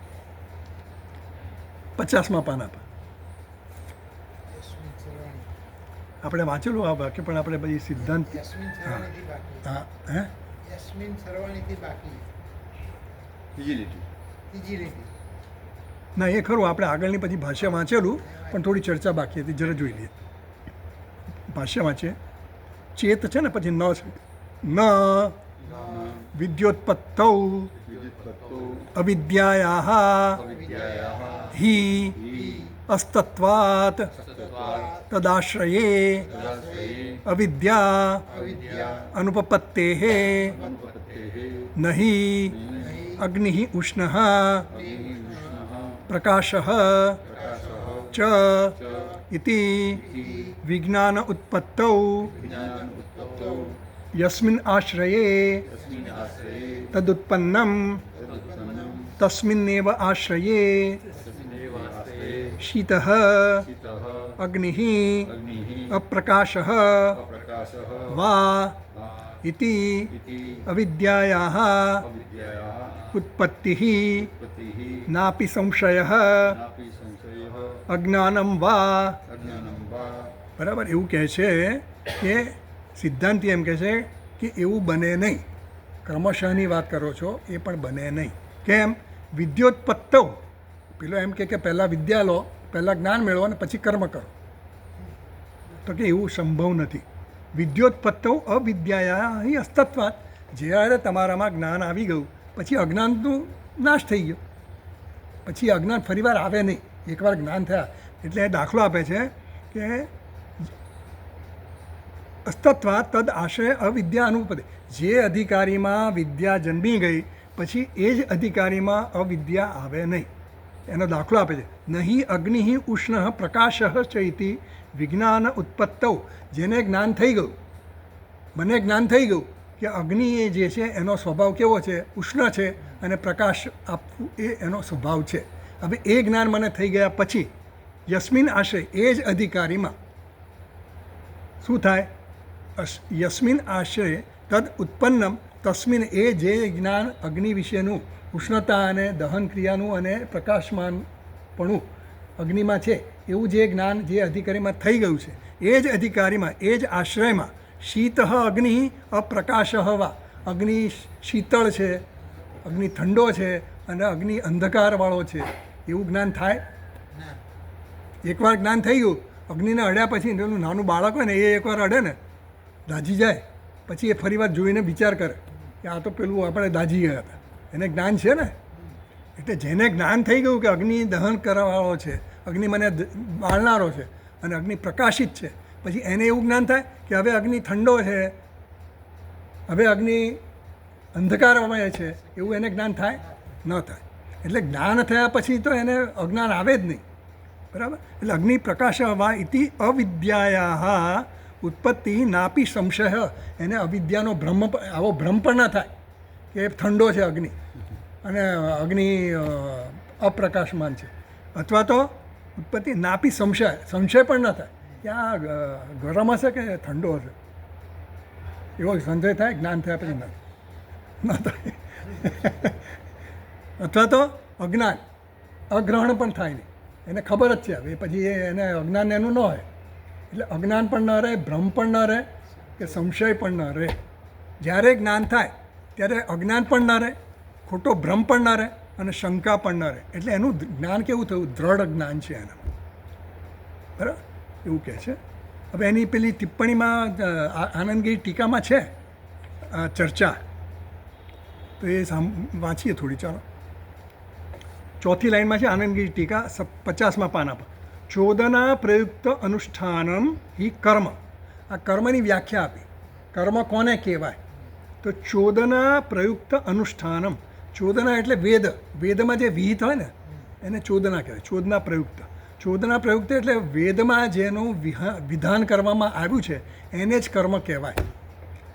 50મા પાના પર. આપણે વાંચેલું આ વાક્ય પણ આપણે બધી સિદ્ધાંત હા હે યસ્મિન સર્વાણીથી બાકી ત્રીજી લીટી. ના એ ખરું, આપણે આગળની પછી ભાષ્ય વાંચેલું પણ થોડી ચર્ચા બાકી હતી, જરા જોઈ લઈએ. ભાષ્ય વાંચીએ. ચેત છે ને પછી ન છે. ન વિદ્યોત્પત્તૌ અવિદ્યાયાઃ હિ અસ્તત્વાત તદાશ્રયે અવિદ્યા અનુપપત્તેઃ નહિ અગ્નિઃ ઉષ્ણઃ પ્રકાશઃ ચ ઇતિ વિજ્ઞાન ઉત્પત્તૌ યસ્મિન આશ્રયે તદુત્પન્નમ તસ્મિન્નેવ આશ્રયે શીતઃ અગ્નિઃ અપ્રકાશઃ વા ઇતિ અવિદ્યાયાઃ ઉત્પત્તિઃ નાપી સંશયઃ અજ્ઞાનમ વા. બરાબર, એવું કહે છે કે સિદ્ધાંતિ એમ કહે છે કે એવું બને નહીં. ક્રમશઃની વાત કરો છો એ પણ બને નહીં. કેમ? વિદ્યોત્પત્તૌ, પેલો એમ કે પહેલાં વિદ્યા લો, પહેલાં જ્ઞાન મેળવો અને પછી કર્મ કરો. તો કે એવું સંભવ નથી. વિદ્યોત્પત્તૌ અવિદ્યાયા અહીં અસ્તત્વાત. જ્યારે તમારામાં જ્ઞાન આવી ગયું પછી અજ્ઞાનનું નાશ થઈ ગયો, પછી અજ્ઞાન ફરીવાર આવે નહીં. એકવાર જ્ઞાન થયા એટલે દાખલો આપે છે કે અસ્તત્વા તદ આશ્રય અવિદ્યા અનુપદે. જે અધિકારીમાં વિદ્યા જન્મી ગઈ પછી એ જ અધિકારીમાં અવિદ્યા આવે નહીં. એનો દાખલો આપે છે, નહીં અગ્નિ ઉષ્ણ પ્રકાશ ચૈતિ વિજ્ઞાન ઉત્પત્તૌ. જેને જ્ઞાન થઈ ગયું, મને જ્ઞાન થઈ ગયું કે અગ્નિ એ જે છે એનો સ્વભાવ કેવો છે, ઉષ્ણ છે, અને પ્રકાશ આપવું એ એનો સ્વભાવ છે. હવે એ જ્ઞાન મને થઈ ગયા પછી યસ્મિન આશ્રય, એ જ અધિકારીમાં શું થાય, યસ્મિન આશ્રય તદ ઉત્પન્નમ તસ્મિન, એ જે જ્ઞાન અગ્નિ વિશેનું, ઉષ્ણતા અને દહન ક્રિયાનું અને પ્રકાશમાનપણું અગ્નિમાં છે એવું જે જ્ઞાન જે અધિકારીમાં થઈ ગયું છે એ જ અધિકારીમાં, એ જ આશ્રયમાં શીત અગ્નિ અપ્રકાશ વા. અગ્નિ શીતળ છે, અગ્નિ ઠંડો છે અને અગ્નિ અંધકારવાળો છે એવું જ્ઞાન થાય? ના. એકવાર જ્ઞાન થઈ ગયું, અગ્નિને અડ્યા પછી એનું નાનું બાળક હોય ને એ એકવાર અડે ને દાઝી જાય, પછી એ ફરી વાર જોઈને વિચાર કરે કે આ તો પેલું આપણે દાઝી ગયા હતા. એને જ્ઞાન છે ને. એટલે જેને જ્ઞાન થઈ ગયું કે અગ્નિ દહન કરવાવાળો છે, અગ્નિ મને બાળનારો છે અને અગ્નિ પ્રકાશિત છે, પછી એને એવું જ્ઞાન થાય કે હવે અગ્નિ ઠંડો છે, હવે અગ્નિ અંધકારમય છે, એવું એને જ્ઞાન થાય? ન થાય. એટલે જ્ઞાન થયા પછી તો એને અજ્ઞાન આવે જ નહીં. બરાબર? એટલે અગ્નિ પ્રકાશ વા ઇતિ અવિદ્યાયા ઉત્પત્તિ નાપી સંશય. એને અવિદ્યાનો ભ્રમ, આવો ભ્રમ પણ ના થાય કે ઠંડો છે અગ્નિ અને અગ્નિ અપ્રકાશમાન છે. અથવા તો ઉત્પત્તિ નાપી સંશય, સંશય પણ ન થાય કે આ ગરમ હશે કે ઠંડો હશે. એવો સંશય થાય જ્ઞાન થયા પછી ના થાય. અથવા તો અજ્ઞાન, અગ્રહણ પણ થાય નહીં, એને ખબર જ છે. હવે પછી એને અજ્ઞાન એનું ન હોય એટલે અજ્ઞાન પણ ન રહે, ભ્રમ પણ ન રહે કે સંશય પણ ન રહે. જ્યારે જ્ઞાન થાય ત્યારે અજ્ઞાન પણ ન રહે, ખોટો ભ્રમ પણ ન રહે અને શંકા પણ ન રહે. એટલે એનું જ્ઞાન કેવું થયું? દ્રઢ જ્ઞાન છે એનું. બરાબર? એવું કહે છે. હવે એની પેલી ટિપ્પણીમાં આનંદગીરી ટીકામાં છે ચર્ચા, તો એ વાંચીએ થોડી. ચાલો, ચોથી લાઈનમાં છે આનંદગીરી ટીકા 50મા પાના પર. ચોદના પ્રયુક્ત અનુષ્ઠાનમ હિ કર્મ. આ કર્મની વ્યાખ્યા આપી. કર્મ કોને કહેવાય? તો ચોદના પ્રયુક્ત અનુષ્ઠાનમ. ચોદના એટલે વેદ. વેદમાં જે વિહિત હોય ને એને ચોદના કહેવાય. ચોદના પ્રયુક્ત. ચોદના પ્રયુક્ત એટલે વેદમાં જેનું વિધાન કરવામાં આવ્યું છે એને જ કર્મ કહેવાય.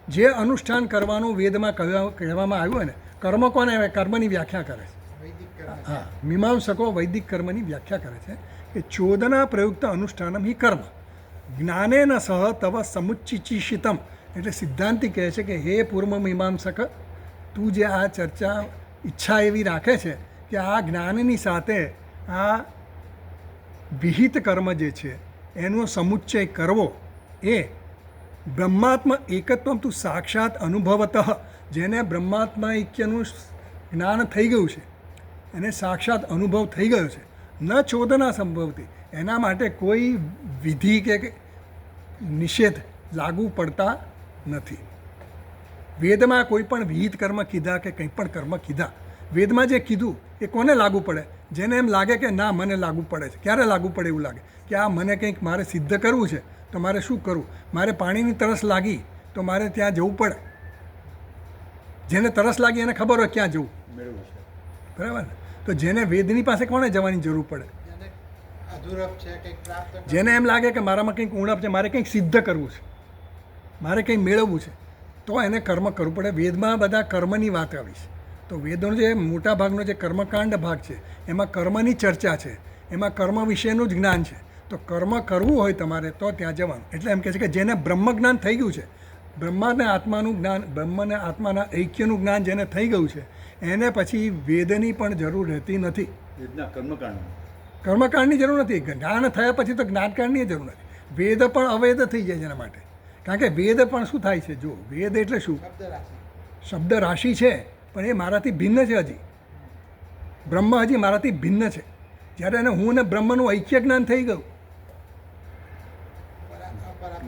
જે અનુષ્ઠાન કરવાનું વેદમાં કહેવામાં આવ્યું હોય ને, કર્મ કોને કહેવાય? કર્મની વ્યાખ્યા કરે છે. વૈદિક કર્મ. હા, મીમાંસકો વૈદિક કર્મની વ્યાખ્યા કરે છે કે ચોદના પ્રયુક્ત અનુષ્ઠાનમ હિ કર્મ જ્ઞાનેન સહ તવ સમુચ્ચિચિષિતમ. એટલે સિદ્ધાંતિ કહે છે કે હે પૂર્વ મીમાંસક, તું જે આ ચર્ચા ઈચ્છા એવી રાખે છે કે આ જ્ઞાનની સાથે આ વિહિત કર્મ જે છે એનો સમુચ્ચય કરવો, એ બ્રહ્માત્મ એકત્વમ તું સાક્ષાત અનુભવતઃ. જેને બ્રહ્માત્મા ઐક્યનું જ્ઞાન થઈ ગયું છે, એને સાક્ષાત અનુભવ થઈ ગયો છે, ન ચોદના સંભવતી. એના માટે કોઈ વિધિ કે નિષેધ લાગુ પડતા નથી. વેદમાં કોઈ પણ વિહિત કર્મ કીધા કે કંઈ પણ કર્મ કીધા, વેદમાં જે કીધું એ કોને લાગુ પડે? જેને એમ લાગે કે ના મને લાગુ પડે છે. ક્યારે લાગુ પડે? એવું લાગે કે આ મને કંઈક મારે સિદ્ધ કરવું છે તો મારે શું કરવું? મારે પાણીની તરસ લાગી તો મારે ત્યાં જવું પડે. જેને તરસ લાગી એને ખબર હોય ક્યાં જવું. બરાબર ને? તો જેને વેદની પાસે કોને જવાની જરૂર પડે? જેને અધૂરપ છે, કંઈક પ્રાપ્ત કરવું. જેને એમ લાગે કે મારામાં કંઈક ઉણપ છે, મારે કંઈક સિદ્ધ કરવું છે, મારે કંઈક મેળવવું છે, તો એને કર્મ કરવું પડે. વેદમાં બધા કર્મની વાત આવી છે. તો વેદનો જે મોટા ભાગનો જે કર્મકાંડ ભાગ છે એમાં કર્મની ચર્ચા છે, એમાં કર્મ વિશેનું જ જ્ઞાન છે. તો કર્મ કરવું હોય તમારે તો ત્યાં જવાનું. એટલે એમ કહે છે કે જેને બ્રહ્મ જ્ઞાન થઈ ગયું છે, બ્રહ્માને આત્માનું જ્ઞાન, બ્રહ્મને આત્માના ઐક્યનું જ્ઞાન જેને થઈ ગયું છે એને પછી વેદની પણ જરૂર રહેતી નથી. કર્મકાંડની જરૂર નથી. જ્ઞાન થયા પછી તો જ્ઞાનકાંડની જરૂર નથી. વેદ પણ અવેદ થઈ જાય છે એના માટે. કારણ કે વેદ પણ શું થાય છે? જો વેદ એટલે શું? શબ્દ રાશિ. શબ્દ રાશિ છે પણ એ મારાથી ભિન્ન છે. હજી બ્રહ્મ હજી મારાથી ભિન્ન છે. જ્યારે એને હું ને બ્રહ્મનું ઐક્ય જ્ઞાન થઈ ગયું,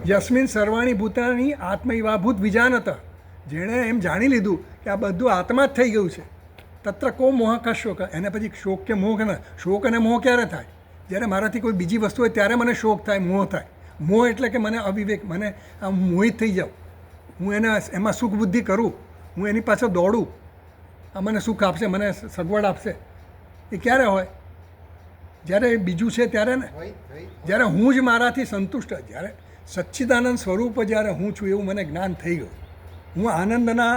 યસ્મિન સર્વાણી ભૂતાની આત્મૈવાભૂત વિજાનત. જેણે એમ જાણી લીધું કે આ બધું આત્મા જ થઈ ગયું છે, તત્ર કો મોહ કા શોક. એને પછી શોક કે મોહ ના. શોક અને મોહ ક્યારે થાય? જ્યારે મારાથી કોઈ બીજી વસ્તુ હોય ત્યારે મને શોક થાય, મોહ થાય. મોહ એટલે કે મને અવિવેક, મને આમ મોહિત થઈ જાઉં, હું એમાં સુખ બુદ્ધિ કરું, હું એની પાછળ દોડું, આ મને સુખ આપશે, મને સગવડ આપશે. એ ક્યારે હોય? જ્યારે બીજું છે ત્યારે ને. જ્યારે હું જ મારાથી સંતુષ્ટ, જ્યારે સચ્ચિદાનંદ સ્વરૂપ જ્યારે હું છું એવું મને જ્ઞાન થઈ ગયું, હું આનંદના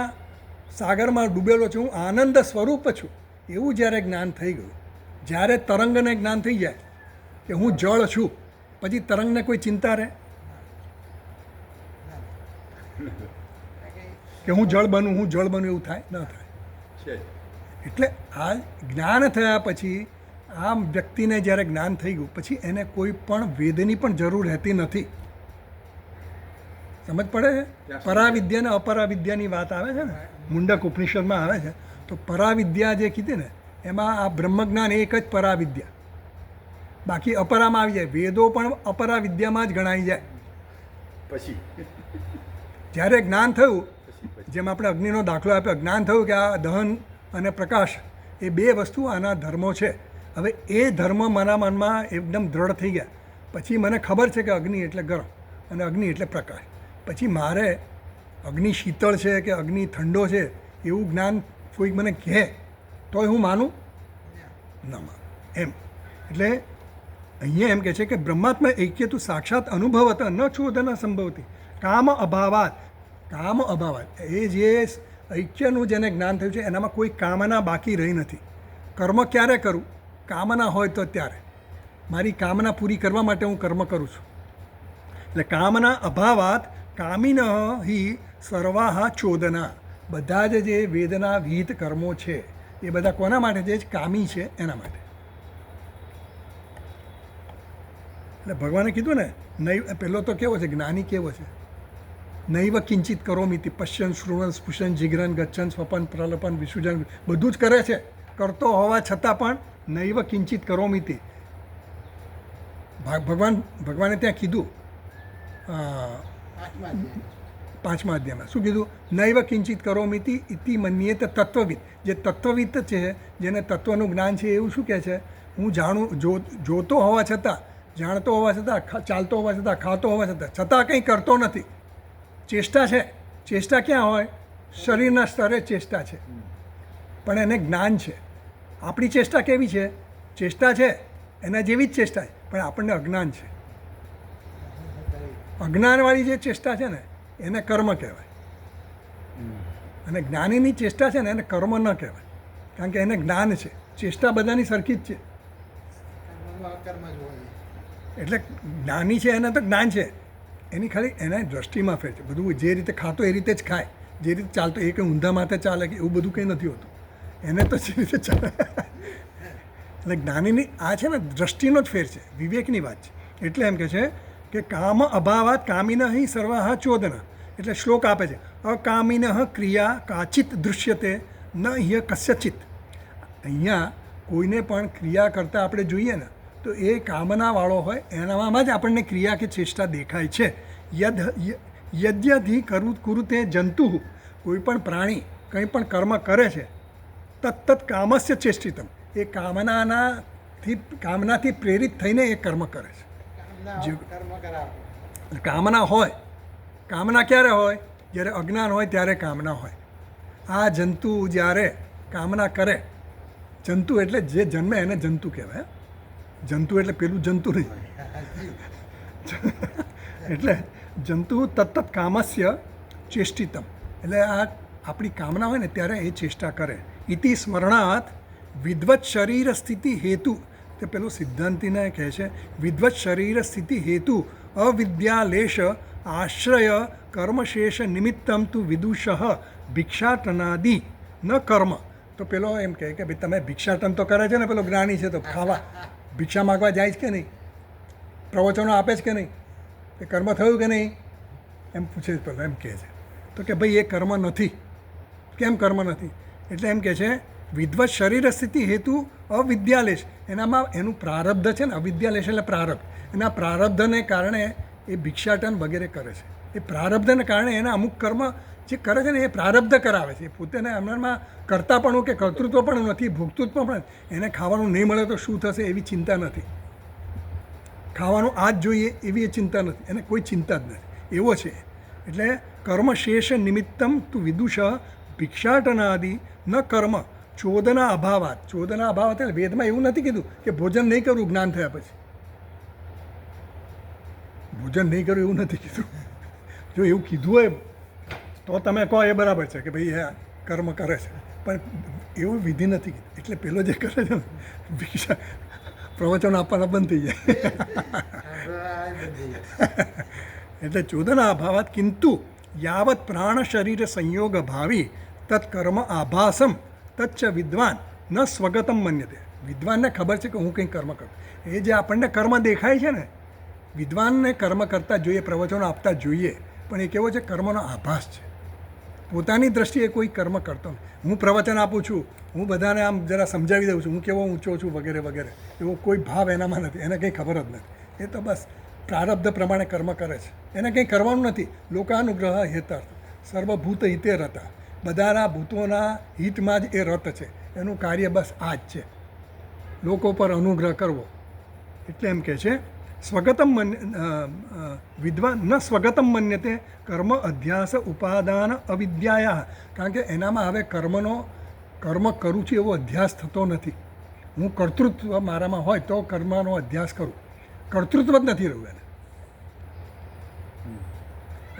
સાગરમાં ડૂબેલો છું, હું આનંદ સ્વરૂપ છું એવું જ્યારે જ્ઞાન થઈ ગયું, જ્યારે તરંગને જ્ઞાન થઈ જાય કે હું જળ છું, પછી તરંગને કોઈ ચિંતા રહે કે હું જળ બનું, હું જળ બનું, એવું થાય ન થાય. એટલે આ જ્ઞાન થયા પછી આ વ્યક્તિને જ્યારે જ્ઞાન થઈ ગયું પછી એને કોઈ પણ વેદની પણ જરૂર રહેતી નથી. સમજ પડે છે? પરાવિદ્યા અને અપરાવિદ્યાની વાત આવે છે ને, મુંડક ઉપનિષદમાં આવે છે. તો પરાવિદ્યા જે કીધી ને એમાં આ બ્રહ્મજ્ઞાન એક જ પરાવિદ્યા, બાકી અપરામાં આવી જાય. વેદો પણ અપરાવિદ્યામાં જ ગણાઈ જાય. પછી જ્યારે જ્ઞાન થયું, જેમ આપણે અગ્નિનો દાખલો આપ્યો, જ્ઞાન થયું કે આ દહન અને પ્રકાશ એ બે વસ્તુ આના ધર્મો છે. હવે એ ધર્મ મારા મનમાં એકદમ દ્રઢ થઈ ગયા. પછી મને ખબર છે કે અગ્નિ એટલે ગરમ અને અગ્નિ એટલે પ્રકાશ. પછી મારે અગ્નિ શીતળ છે કે અગ્નિ ઠંડો છે એવું જ્ઞાન કોઈક મને કહે તોય હું માનું ન માનું એમ. એટલે અહીંયા એમ કહે છે કે બ્રહ્માત્મા ઐક્ય તું સાક્ષાત અનુભવત ન ચોદન સંભવતી કામ અભાવાત. કામ અભાવાત એ જે ઐક્યનું જેને જ્ઞાન થયું છે એનામાં કોઈ કામના બાકી રહી નથી. કર્મ ક્યારે કરું? કામના હોય તો ત્યારે. મારી કામના પૂરી કરવા માટે હું કર્મ કરું છું. એટલે કામના અભાવાત કામિન હિ સર્વાહ ચોદના. બધા જ જે વેદના વિહિત કર્મો છે એ બધા કોના માટે છે? કામી છે એના માટે. એટલે ભગવાને કીધું ને, નહીં પહેલો તો કેવો છે? જ્ઞાની કેવો છે? નૈવ કિંચિત કરોમિતિ પશ્યન શ્રુવન સ્પુશન જિગ્રન ગચ્છન સ્વપન પ્રલપન વિસર્જન બધું જ કરે છે. કરતો હોવા છતાં પણ નૈવ કિંચિત કરોમિતિ. ભગવાને ત્યાં કીધું 5મા અધ્યાયમાં શું કીધું? નૈવ કિંચિત કરોમિતિ ઇતિ મન્યેત તત્વવિદ. જે તત્વવિદ છે, જેને તત્વનું જ્ઞાન છે, એવું શું કહે છે? હું જાણું, જોતો હોવા છતાં, જાણતો હોવા છતાં, ચાલતો હોવા છતાં, ખાતો હોવા છતાં કંઈ કરતો નથી. ચેષ્ટા છે. ચેષ્ટા ક્યાં હોય? શરીરના સ્તરે ચેષ્ટા છે, પણ એને જ્ઞાન છે. આપણી ચેષ્ટા કેવી છે? ચેષ્ટા છે એના જેવી જ ચેષ્ટા છે, પણ આપણને અજ્ઞાન છે. અજ્ઞાનવાળી જે ચેષ્ટા છે ને એને કર્મ કહેવાય, અને જ્ઞાનીની ચેષ્ટા છે ને એને કર્મ ન કહેવાય, કારણ કે એને જ્ઞાન છે. ચેષ્ટા બધાની સરખી જ છે. એટલે જ્ઞાની છે એને તો જ્ઞાન છે, એની ખાલી એના દ્રષ્ટિમાં ફેર છે. બધું જે રીતે ખાતો એ રીતે જ ખાય, જે રીતે ચાલતો એ કંઈ ઊંધા માથે ચાલે કે એવું બધું કંઈ નથી હોતું. એને તો જે રીતે ચાલે. એટલે જ્ઞાનીની આ છે ને દ્રષ્ટિનો જ ફેર છે, વિવેકની વાત છે. એટલે એમ કહે છે કે કામ અભાવાત કામિન હિ સર્વાહ ચોદના. એટલે શ્લોક આપે છે, અકામિન ક્રિયા કાચિત દૃશ્યતે ન હ્ય કસ્યચિત. અહીંયા કોઈને પણ ક્રિયા કરતાં આપણે જોઈએ ને તો એ કામનાવાળો હોય એનામાં જ આપણને ક્રિયા કે ચેષ્ટા દેખાય છે. યદ્યધિ કુરુતે જંતુ. કોઈ પણ પ્રાણી કંઈ પણ કર્મ કરે છે તત્ત કામસ્ય ચેષ્ટિતમ. એ કામનાથી પ્રેરિત થઈને એ કર્મ કરે છે. કામના હોય. કામના ક્યારે હોય? જ્યારે અજ્ઞાન હોય ત્યારે કામના હોય. આ જંતુ જ્યારે કામના કરે, જંતુ એટલે જે જન્મે એને જંતુ કહેવાય. જંતુ એટલે પેલું જંતુ નહીં. એટલે જંતુ તત્ત કામસ્ય ચેષ્ટિતમ. એટલે આ આપણી કામના હોય ને ત્યારે એ ચેષ્ટા કરે. ઇતિ સ્મરણાત વિદ્વત શરીર સ્થિતિ હેતુ. તે પેલું સિદ્ધાંતિને કહે છે વિદ્વત શરીર સ્થિતિ હેતુ અવિદ્યાલેશ આશ્રય કર્મશેષ નિમિત્તમ તું વિદુષ ભિક્ષાટનાદિ ન કર્મ. તો પેલો એમ કહે કે ભાઈ તમે ભિક્ષાટન તો કરે છે ને, પેલો જ્ઞાની છે તો ખાવા ભિક્ષા માગવા જાય છે કે નહીં? પ્રવચનો આપે છે કે નહીં? એ કર્મ થયું કે નહીં? એમ પૂછે છે પેલો. એમ કહે છે તો કે ભાઈ એ કર્મ નથી. કેમ કર્મ નથી? એટલે એમ કહે છે વિદ્વત શરીર સ્થિતિ હેતુ અવિદ્યાલેશ. એનામાં એનું પ્રારબ્ધ છે ને, અવિદ્યાલેશ એટલે પ્રારબ્ધ. એના પ્રારબ્ધને કારણે એ ભિક્ષાટન વગેરે કરે છે. એ પ્રારબ્ધને કારણે એના અમુક કર્મ જે કરે છે ને એ પ્રારબ્ધ કરાવે છે. પોતાને એમનામાં કર્તાપણું કે કર્તૃત્વ પણ નથી, ભોગતૃત્વ પણ. એને ખાવાનું નહીં મળે તો શું થશે એવી ચિંતા નથી. ખાવાનું આ જ જોઈએ એવી એ ચિંતા નથી, એને કોઈ ચિંતા જ નથી, એવો છે. એટલે કર્મ શેષ નિમિત્તમ તું વિદુષ ભિક્ષાટનાદિ ન કર્મ ચોદના અભાવાત. ચોદના અભાવાત એટલે વેદમાં એવું નથી કીધું કે ભોજન નહીં કરવું જ્ઞાન થયા પછી. ભોજન નહીં કરવું એવું નથી કીધું. જો એવું કીધું હોય તો તમે કહો એ બરાબર છે કે ભાઈ એ કર્મ કરે છે, પણ એવું વિધિ નથી કીધું. એટલે પેલો જે કરે છે ને ભિક્ષા પ્રવચન આપવાના બંધ થઈ જાય. એટલે ચોદના અભાવાત કિંતુ યાવત પ્રાણ શરીર સંયોગ ભાવી તત્કર્મ આભાસમ તચ્ચ વિદ્વાન ન સ્વગતમ મન્યતે. વિદ્વાનને ખબર છે કે હું કંઈ કર્મ કરું. એ જે આપણને કર્મ દેખાય છે ને, વિદ્વાનને કર્મ કરતા જોઈએ, પ્રવચનો આપતા જોઈએ, પણ એ કેવો છે કર્મનો આભાસ છે. પોતાની દ્રષ્ટિએ કોઈ કર્મ કરતો નથી. હું પ્રવચન આપું છું, હું બધાને આમ જરા સમજાવી દઉં છું, હું કેવો ઊંચો છું વગેરે વગેરે, એવો કોઈ ભાવ એનામાં નથી. એને કંઈ ખબર જ નથી. એ તો બસ પ્રારબ્ધ પ્રમાણે કર્મ કરે છે. એને કંઈ કરવાનું નથી. લોકાનુગ્રહ હેતાર્થ સર્વભૂત હિતે રતા. બધાના ભૂતોના હિતમાં જ એ રત છે. એનું કાર્ય બસ આ જ છે, લોકો પર અનુગ્રહ કરવો. એટલે એમ કહે છે સ્વગતમ વિદ્વાન ન સ્વગતમ મન્યતે કર્મ અધ્યાસ ઉપાદાન અવિદ્યાયા. કારણ કે એનામાં હવે કર્મ કરું છું એવો અધ્યાસ થતો નથી. હું કર્તૃત્વ મારામાં હોય તો કર્મનો અધ્યાસ કરું. કર્તૃત્વ જ નથી રહ્યું એને.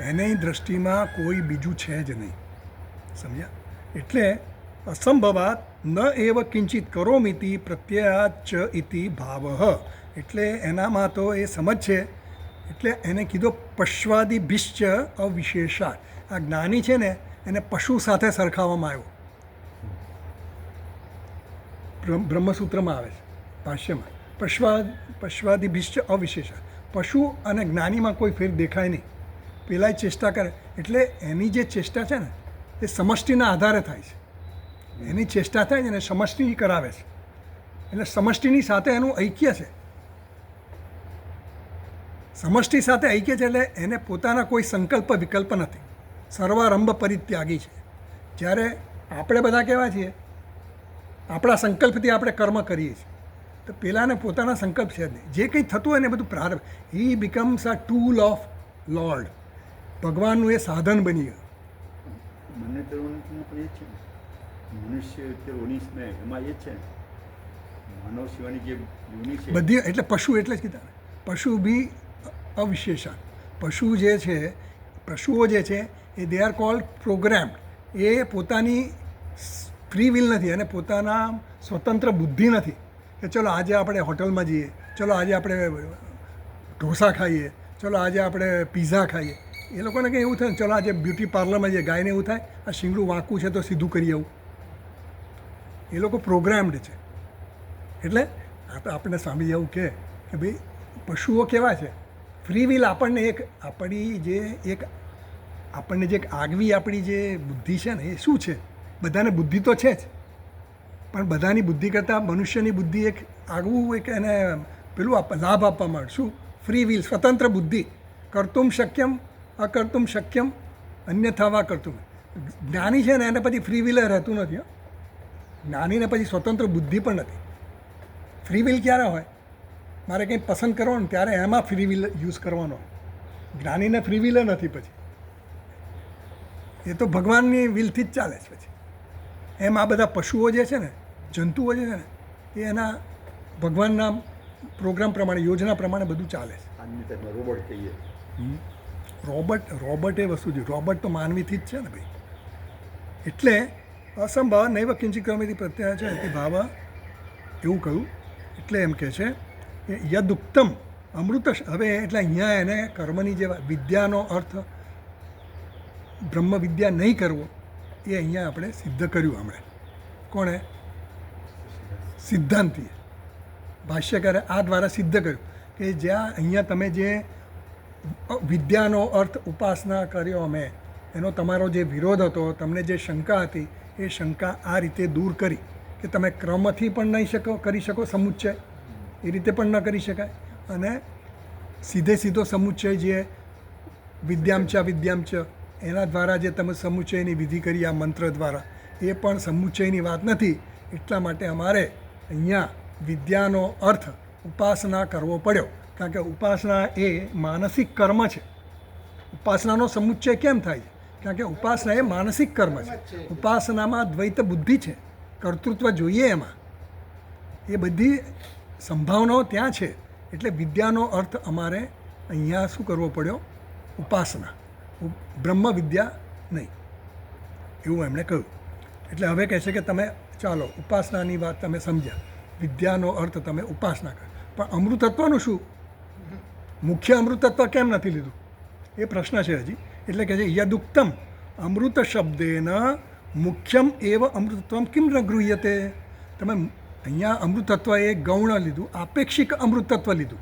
એની દ્રષ્ટિમાં કોઈ બીજું છે જ નહીં. સમજ્યા? એટલે અસંભવાત ન એવ કિંચિત કરોમિતિ પ્રત્યયાચ ઇતિ ભાવ. એટલે એનામાં તો એ સમજ છે. એટલે એને કીધો પશ્વાદિભિશ્ચ અવિશેષાત. આ જ્ઞાની છે ને એને પશુ સાથે સરખાવવામાં આવ્યો. બ્રહ્મસૂત્રમાં આવે છે ભાષ્યમાં. પશ્વાદિભિશ્ચ અવિશેષાત. પશુ અને જ્ઞાનીમાં કોઈ ફેર દેખાય નહીં. પેલાય ચેષ્ટા કરે એટલે એની જે ચેષ્ટા છે ને એ સમષ્ટિના આધારે થાય છે. એની ચેષ્ટા થાય છે ને સમષ્ટિ કરાવે છે. એટલે સમષ્ટિની સાથે એનું ઐક્ય છે. સમષ્ટિ સાથે ઐક્ય છે એટલે એને પોતાના કોઈ સંકલ્પ વિકલ્પ નથી. સર્વારંભ પરિત્યાગી છે. જ્યારે આપણે બધા કેવા છીએ, આપણા સંકલ્પથી આપણે કર્મ કરીએ છીએ. તો પેલાને પોતાના સંકલ્પ છે જ નહીં. જે કંઈ થતું હોય ને બધું પ્રારંભ. He becomes a tool of Lord. ભગવાનનું એ સાધન બની ગયું. મને કરવાનું પણ એ છે. મનુષ્ય તે ઓનિસને એમાં એ છે માનવ સિવાયની જે યોનિ છે બધી. એટલે પશુ એટલે જ કીધા ને પશુ બી અવિશેષા. પશુ જે છે, પશુઓ જે છે એ દે આર કોલ્ડ પ્રોગ્રામ્ડ. એ પોતાની ફ્રી વિલ નથી, અને પોતાના સ્વતંત્ર બુદ્ધિ નથી કે ચલો આજે આપણે હોટલમાં જઈએ, ચલો આજે આપણે ઢોસા ખાઈએ, ચલો આજે આપણે પીઝા ખાઈએ. એ લોકોને કંઈ એવું થાય ને ચલો આજે બ્યુટી પાર્લરમાં જઈએ, ગાયને એવું થાય આ શીંગડું વાંકું છે તો સીધું કરી આવું. એ લોકો પ્રોગ્રામ્ડ છે. એટલે આપણે સ્વામીજી એવું કહે કે ભાઈ પશુઓ કેવા છે, ફ્રી વિલ. આપણને જે એક આગવી આપણી જે બુદ્ધિ છે ને એ શું છે, બધાને બુદ્ધિ તો છે જ, પણ બધાની બુદ્ધિ કરતાં મનુષ્યની બુદ્ધિ એક આગવું એક એને પેલું લાભ આપવામાં આવે. શું? ફ્રી વિલ, સ્વતંત્ર બુદ્ધિ. કર્તુમ શક્યમ અકર્તુમ શક્યમ અન્યથા વા કર્તુમ. જ્ઞાની છે ને એને પછી ફ્રી વિલ રહેતું નથી. જ્ઞાનીને પછી સ્વતંત્ર બુદ્ધિ પણ નથી. ફ્રી વિલ ક્યારે હોય? મારે કંઈ પસંદ કરવાનું ત્યારે એમાં ફ્રી વિલ યુઝ કરવાનો. જ્ઞાનીને ફ્રી વિલ નથી પછી. એ તો ભગવાનની વિલથી જ ચાલે છે પછી. એમ આ બધા પશુઓ જે છે ને, જંતુઓ જે છે ને, એ એના ભગવાનના પ્રોગ્રામ પ્રમાણે, યોજના પ્રમાણે બધું ચાલે છે. આજની તારીખમાં રોબોટ કહીએ. રોબોટ એ વસ્તુ છે. રોબોટ તો માનવીથી જ છે ને ભાઈ. એટલે અસંભાવ નૈવ કિંચિત કર્મથી પ્રત્યય છે એ ભાવ એવું કહ્યું. એટલે એમ કહે છે કે યદુક્તમ અમૃત. હવે એટલે અહીંયા એને કર્મની જે વિદ્યાનો અર્થ બ્રહ્મ વિદ્યા નહીં કરવો એ અહીંયા આપણે સિદ્ધ કર્યું. હમણાં કોણે? સિદ્ધાંતીએ, ભાષ્યકારે આ દ્વારા સિદ્ધ કર્યું કે જ્યાં અહીંયા તમે જે વિદ્યાનો અર્થ ઉપાસના કર્યો અમે, એનો તમારો જે વિરોધ હતો, તમને જે શંકા હતી, એ શંકા આ રીતે દૂર કરી કે તમે ક્રમથી પણ નહીં કરી શકો સમુચ્ચય, એ રીતે પણ ન કરી શકાય, અને સીધો સમુચ્ચય જે વિદ્યાંચ એના દ્વારા જે તમે સમુચ્ચયની વિધિ કરી આ મંત્ર દ્વારા, એ પણ સમુચ્ચયની વાત નથી. એટલા માટે અમારે અહીંયા વિદ્યાનો અર્થ ઉપાસના કરવો પડ્યો. કારણ કે ઉપાસના એ માનસિક કર્મ છે. ઉપાસનાનો સમુચ્ચય કેમ થાય છે? કારણ કે ઉપાસના એ માનસિક કર્મ છે. ઉપાસનામાં દ્વૈત બુદ્ધિ છે, કર્તૃત્વ જોઈએ એમાં, એ બધી સંભાવનાઓ ત્યાં છે. એટલે વિદ્યાનો અર્થ અમારે અહીંયા શું કરવો પડ્યો? ઉપાસના, બ્રહ્મ વિદ્યા નહીં, એવું એમણે કહ્યું. એટલે હવે કહે છે કે તમે ચાલો ઉપાસનાની વાત તમે સમજ્યા, વિદ્યાનો અર્થ તમે ઉપાસના કરો, પણ અમૃતત્વનું શું? મુખ્ય અમૃતત્વ કેમ નથી લીધું? એ પ્રશ્ન છે હજી. એટલે કે છે યદુક્તમ અમૃત શબ્દેન મુખ્યમ એવ અમૃતત્વમ કિમ ન ગૃહ્યતે. તમે અહીંયા અમૃતત્વ એ ગૌણ લીધું, આપેક્ષિક અમૃતત્વ લીધું.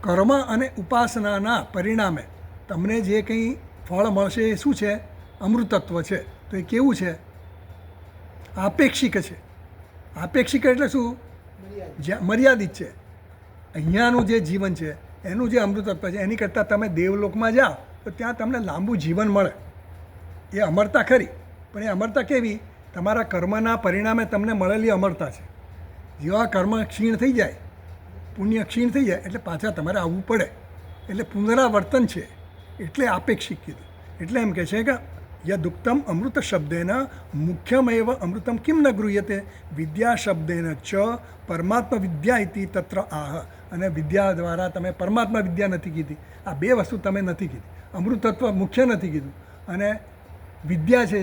કર્મ અને ઉપાસનાના પરિણામે તમને જે કંઈ ફળ મળશે એ શું છે? અમૃતત્વ છે. તો એ કેવું છે? આપેક્ષિક છે. આપેક્ષિક એટલે શું? મર્યાદિત છે. અહીંયાનું જે જીવન છે એનું જે અમૃતત્વ છે એની કરતાં તમે દેવલોકમાં જાઓ તો ત્યાં તમને લાંબુ જીવન મળે. એ અમરતા ખરી, પણ એ અમરતા કેવી? તમારા કર્મના પરિણામે તમને મળેલી અમરતા છે. જેવા કર્મ ક્ષીણ થઈ જાય, પુણ્ય ક્ષીણ થઈ જાય એટલે પાછા તમારે આવવું પડે. એટલે પુનરાવર્તન છે, એટલે આપેક્ષિક કીધું. એટલે એમ કહે છે કે યદુક્તમ અમૃત શબ્દેન મુખ્યમેવ અમૃતમ કિમ ન ગૃહ્યતે વિદ્યા શબ્દેન ચ પરમાત્મા વિદ્યા ઇતિ તત્ર આહ. અને વિદ્યા દ્વારા તમે પરમાત્મા વિદ્યા નથી કીધી. આ બે વસ્તુ તમે નથી કીધી. અમૃતત્વ મુખ્ય નથી કીધું અને વિદ્યા છે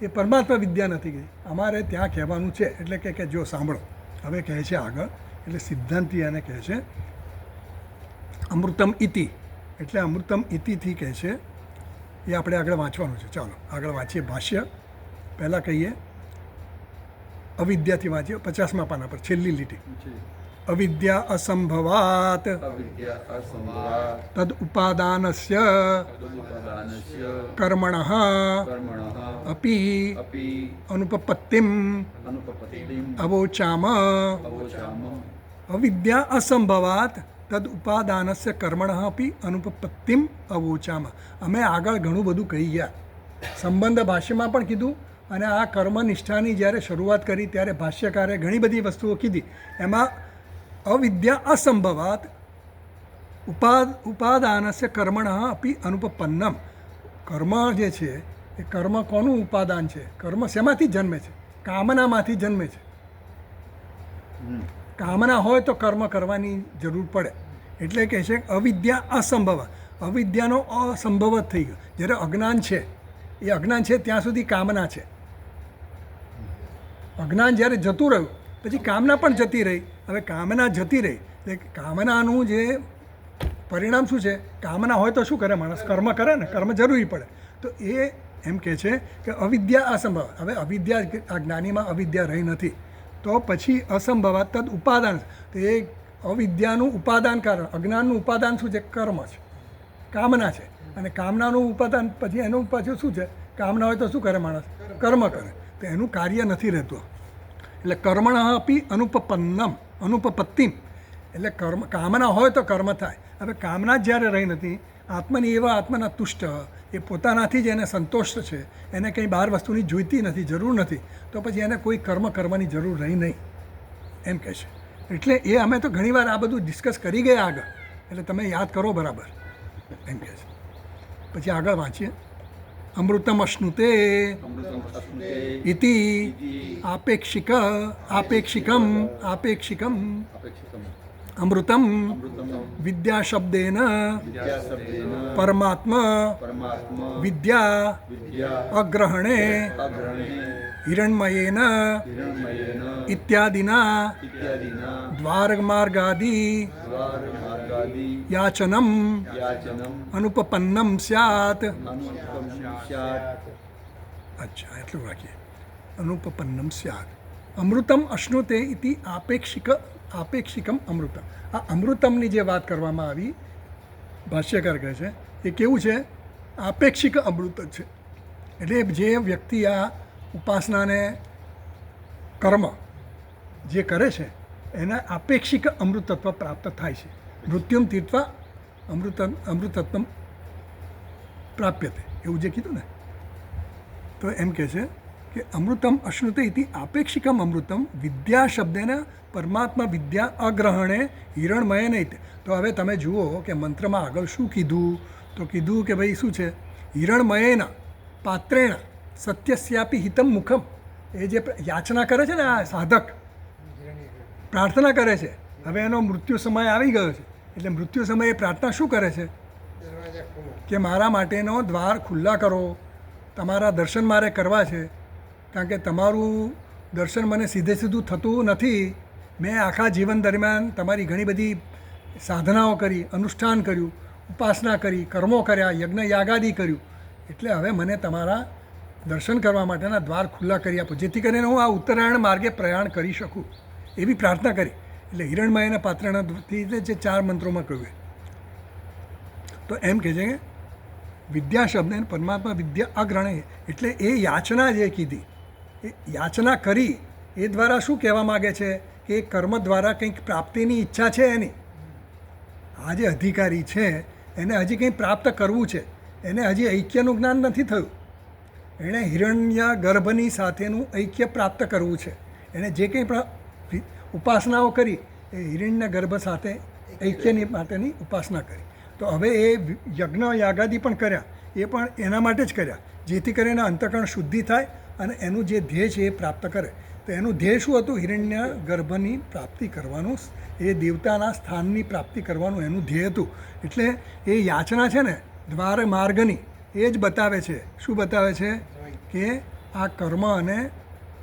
એ પરમાત્મા વિદ્યા નથી કીધી. અમારે ત્યાં કહેવાનું છે. એટલે કે જો સાંભળો, હવે કહે છે આગળ, એટલે સિદ્ધાંતિ એને કહે છે અમૃતમ ઇતિ. એટલે અમૃતમ ઇતિથી કહે છે એ આપણે આગળ વાંચવાનું છે. ચાલો આગળ વાંચીએ ભાષ્ય. પહેલાં કહીએ અવિદ્યાથી વાંચીએ 50મા પાના પર છેલ્લી લીટી. અવિદ્યા અસંભવાત તદ ઉપાદાનસ્ય કર્મણઃ અપી અનુપપત્તિમ અવોચામ. અવિદ્યા અસંભવાત તદ ઉપાદાનસ્ય કર્મણઃ અપી અનુપપત્તિમ અવોચામ. અમે આગળ ઘણું બધું કહી ગયા. સંબંધ ભાષ્યમાં પણ કીધું અને આ કર્મનિષ્ઠાની જ્યારે શરૂઆત કરી ત્યારે ભાષ્યકારે ઘણી બધી વસ્તુઓ કીધી. એમાં અવિદ્યા અસંભવાત ઉપાદાનસ્ય કર્મણઃ અપી અનુપપન્નમ. કર્મ જે છે એ કર્મ કોનું ઉપાદાન છે? કર્મ શેમાંથી જન્મે છે? કામનામાંથી જન્મે છે. કામના હોય તો કર્મ કરવાની જરૂર પડે. એટલે કહે છે અવિદ્યા અસંભવ. અવિદ્યાનો અસંભવ જ થઈ ગયો. જ્યારે અજ્ઞાન છે, એ અજ્ઞાન છે ત્યાં સુધી કામના છે. અજ્ઞાન જ્યારે જતું રહ્યું પછી કામના પણ જતી રહી. હવે કામના જતી રહી એટલે કામનાનું જે પરિણામ શું છે? કામના હોય તો શું કરે માણસ? કર્મ કરે ને, કર્મ જરૂરી પડે. તો એ એમ કહે છે કે અવિદ્યા અસંભવ. હવે અવિદ્યા, આ જ્ઞાનીમાં અવિદ્યા રહી નથી તો પછી અસંભવ તદ ઉપાદાન. તો એ અવિદ્યાનું ઉપાદાન કારણ, અજ્ઞાનનું ઉપાદાન શું છે? કર્મ છે, કામના છે. અને કામનાનું ઉપાદાન પછી એનું પાછું શું છે? કામના હોય તો શું કરે માણસ? કર્મ કરે. તો એનું કાર્ય નથી રહેતું. એટલે કર્મણ અપી અનુપપત્તિમ. એટલે કર્મ, કામના હોય તો કર્મ થાય. હવે કામના જ જ્યારે રહી નથી, આત્મની એવા આત્મના તુષ્ટ, એ પોતાનાથી જ એને સંતોષ છે, એને કંઈ બહાર વસ્તુની જોઈતી નથી, જરૂર નથી, તો પછી એને કોઈ કર્મ કરવાની જરૂર રહી નહીં એમ કહે છે. એટલે એ અમે તો ઘણીવાર આ બધું ડિસ્કસ કરી ગયા આગળ, એટલે તમે યાદ કરો બરાબર એમ કહે છે. પછી આગળ વાંચીએ. અમૃતમ અશ્નુતે ઇતિ આપેક્ષિકમ અમૃતમ વિદ્યાશબ્દેન પરમાત્મા વિદ્યા અગ્રહણે હિરણ્મયેન ઇત્યાદિના દ્વારમાર્ગાદી યાચનમ અનુપપન્નમ સ્યાત. અચ્છા, એટલું રાખીએ. અનુપપન્નમ સ્યાત. અમૃતમ અશ્નુતે ઇતિ આપેક્ષિકમ અમૃતમ. આ અમૃતમની જે વાત કરવામાં આવી, ભાષ્યકાર કહે છે એ કેવું છે? આપેક્ષિક અમૃત છે. એટલે જે વ્યક્તિ આ ઉપાસનાને કર્મ જે કરે છે એને આપેક્ષિક અમૃતત્વ પ્રાપ્ત થાય છે. મૃત્યુમ તીર્થવા અમૃતત્વમ પ્રાપ્યતે, એવું જે કીધું ને. તો એમ કહે છે કે અમૃતમ અશ્નુતે ઇતિ આપેક્ષિકમ અમૃતમ વિદ્યા શબ્દેન પરમાત્મા વિદ્યા અગ્રહણે હિરણમય નહીં. તો હવે તમે જુઓ કે મંત્રમાં આગળ શું કીધું, તો કીધું કે ભાઈ શું છે, હિરણમયેન પાત્રેણ સત્યસ્યાપી હિતમ મુખમ. એ જે યાચના કરે છે ને આ સાધક, પ્રાર્થના કરે છે, હવે એનો મૃત્યુ સમય આવી ગયો છે, એટલે મૃત્યુ સમયે પ્રાર્થના શું કરે છે દરવાજા ખોલો. કે મારા માટેનો દ્વાર ખુલ્લા કરો, તમારા દર્શન મારે કરવા છે, કારણ કે તમારું દર્શન મને સીધે સીધું થતું નથી. મેં આખા જીવન દરમિયાન તમારી ઘણી બધી સાધનાઓ કરી, અનુષ્ઠાન કર્યું, ઉપાસના કરી, કર્મો કર્યા, યજ્ઞ યાગાદી કર્યું, એટલે હવે મને તમારા દર્શન કરવા માટેના દ્વાર ખુલ્લા કરી આપો, જેથી કરીને હું આ ઉત્તરાયણ માર્ગે પ્રયાણ કરી શકું, એવી પ્રાર્થના કરી. એટલે હિરણમયના પાત્રણાથી જે 4 મંત્રોમાં કહ્યું. તો એમ કહે છે કે વિદ્યા શબ્દ પરમાત્મા વિદ્યા અગ્રણે, એટલે એ યાચના જે કીધી, એ યાચના કરી એ દ્વારા શું કહેવા માગે છે કે એ કર્મ દ્વારા કંઈક પ્રાપ્તિની ઈચ્છા છે એની. આ જે અધિકારી છે એને હજી કંઈ પ્રાપ્ત કરવું છે, એને હજી ઐક્યનું જ્ઞાન નથી થયું, એણે હિરણ્ય ગર્ભની સાથેનું ઐક્ય પ્રાપ્ત કરવું છે. એણે જે કંઈ પણ ઉપાસનાઓ કરી એ હિરણ્ય ગર્ભ સાથે ઐક્યની માટેની ઉપાસના કરી. તો હવે એ યજ્ઞ યાગાદી પણ કર્યા, એ પણ એના માટે જ કર્યા, જેથી કરીને અંતઃકરણ શુદ્ધિ થાય અને એનું જે ધ્યેય છે એ પ્રાપ્ત કરે. તો એનું ધ્યેય શું હતું? હિરણ્ય ગર્ભની પ્રાપ્તિ કરવાનું, એ દેવતાના સ્થાનની પ્રાપ્તિ કરવાનું એનું ધ્યેય હતું. એટલે એ યાચના છે ને દ્વાર માર્ગની, એ જ બતાવે છે. શું બતાવે છે? કે આ કર્મ અને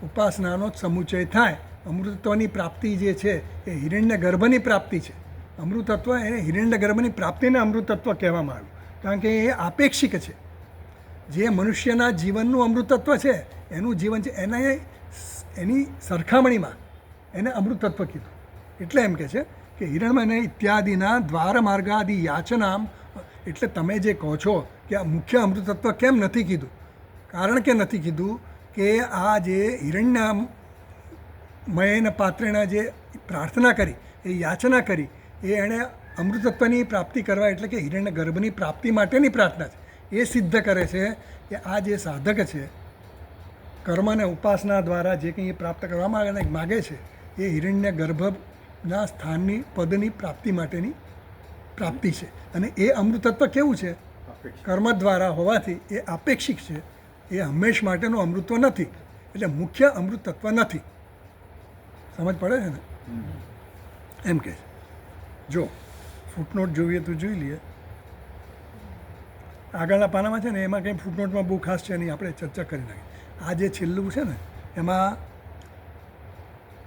ઉપાસનાનો જ સમુચય થાય, અમૃતત્વની પ્રાપ્તિ જે છે એ હિરણ્ય ગર્ભની પ્રાપ્તિ છે. અમૃતત્વ એ હિરણ્ય ગર્ભની પ્રાપ્તિને અમૃતત્વ કહેવામાં આવ્યું, કારણ કે એ આપેક્ષિક છે. જે મનુષ્યના જીવનનું અમૃતત્વ છે, એનું જીવન છે, એની સરખામણીમાં એને અમૃતત્વ કીધું. એટલે એમ કહે છે કે હિરણમય ઇત્યાદિના દ્વાર માર્ગાદિ યાચનામ. એટલે તમે જે કહો છો કે આ મુખ્ય અમૃતત્વ કેમ નથી કીધું? કારણ કે નથી કીધું કે આ જે હિરણ્યમયના પાત્રના જે પ્રાર્થના કરી, એ યાચના કરી, એ એણે અમૃતત્વની પ્રાપ્તિ કરવા, એટલે કે હિરણ્ય ગર્ભની પ્રાપ્તિ માટેની પ્રાર્થના છે. એ સિદ્ધ કરે છે કે આ જે સાધક છે, કર્મ અને ઉપાસના દ્વારા જે કંઈ પ્રાપ્ત કરવા માગે છે, એ હિરણ્ય ગર્ભના સ્થાનની પદની પ્રાપ્તિ માટેની પ્રાપ્તિ છે. અને એ અમૃતત્વ કેવું છે? કર્મ દ્વારા હોવાથી એ આપેક્ષિક છે, એ હંમેશ માટેનું અમૃતત્વ નથી, એટલે મુખ્ય અમૃતત્વ નથી. સમજ પડે છે ને? એમ કહે છે. જો ફૂટનોટ જોઈએ તો જોઈ લઈએ. આગળના પાનામાં છે ને એમાં કંઈ ફૂટનોટમાં બહુ ખાસ છે નહીં, આપણે ચર્ચા કરી નાખીએ. આ જે છેલ્લું છે ને એમાં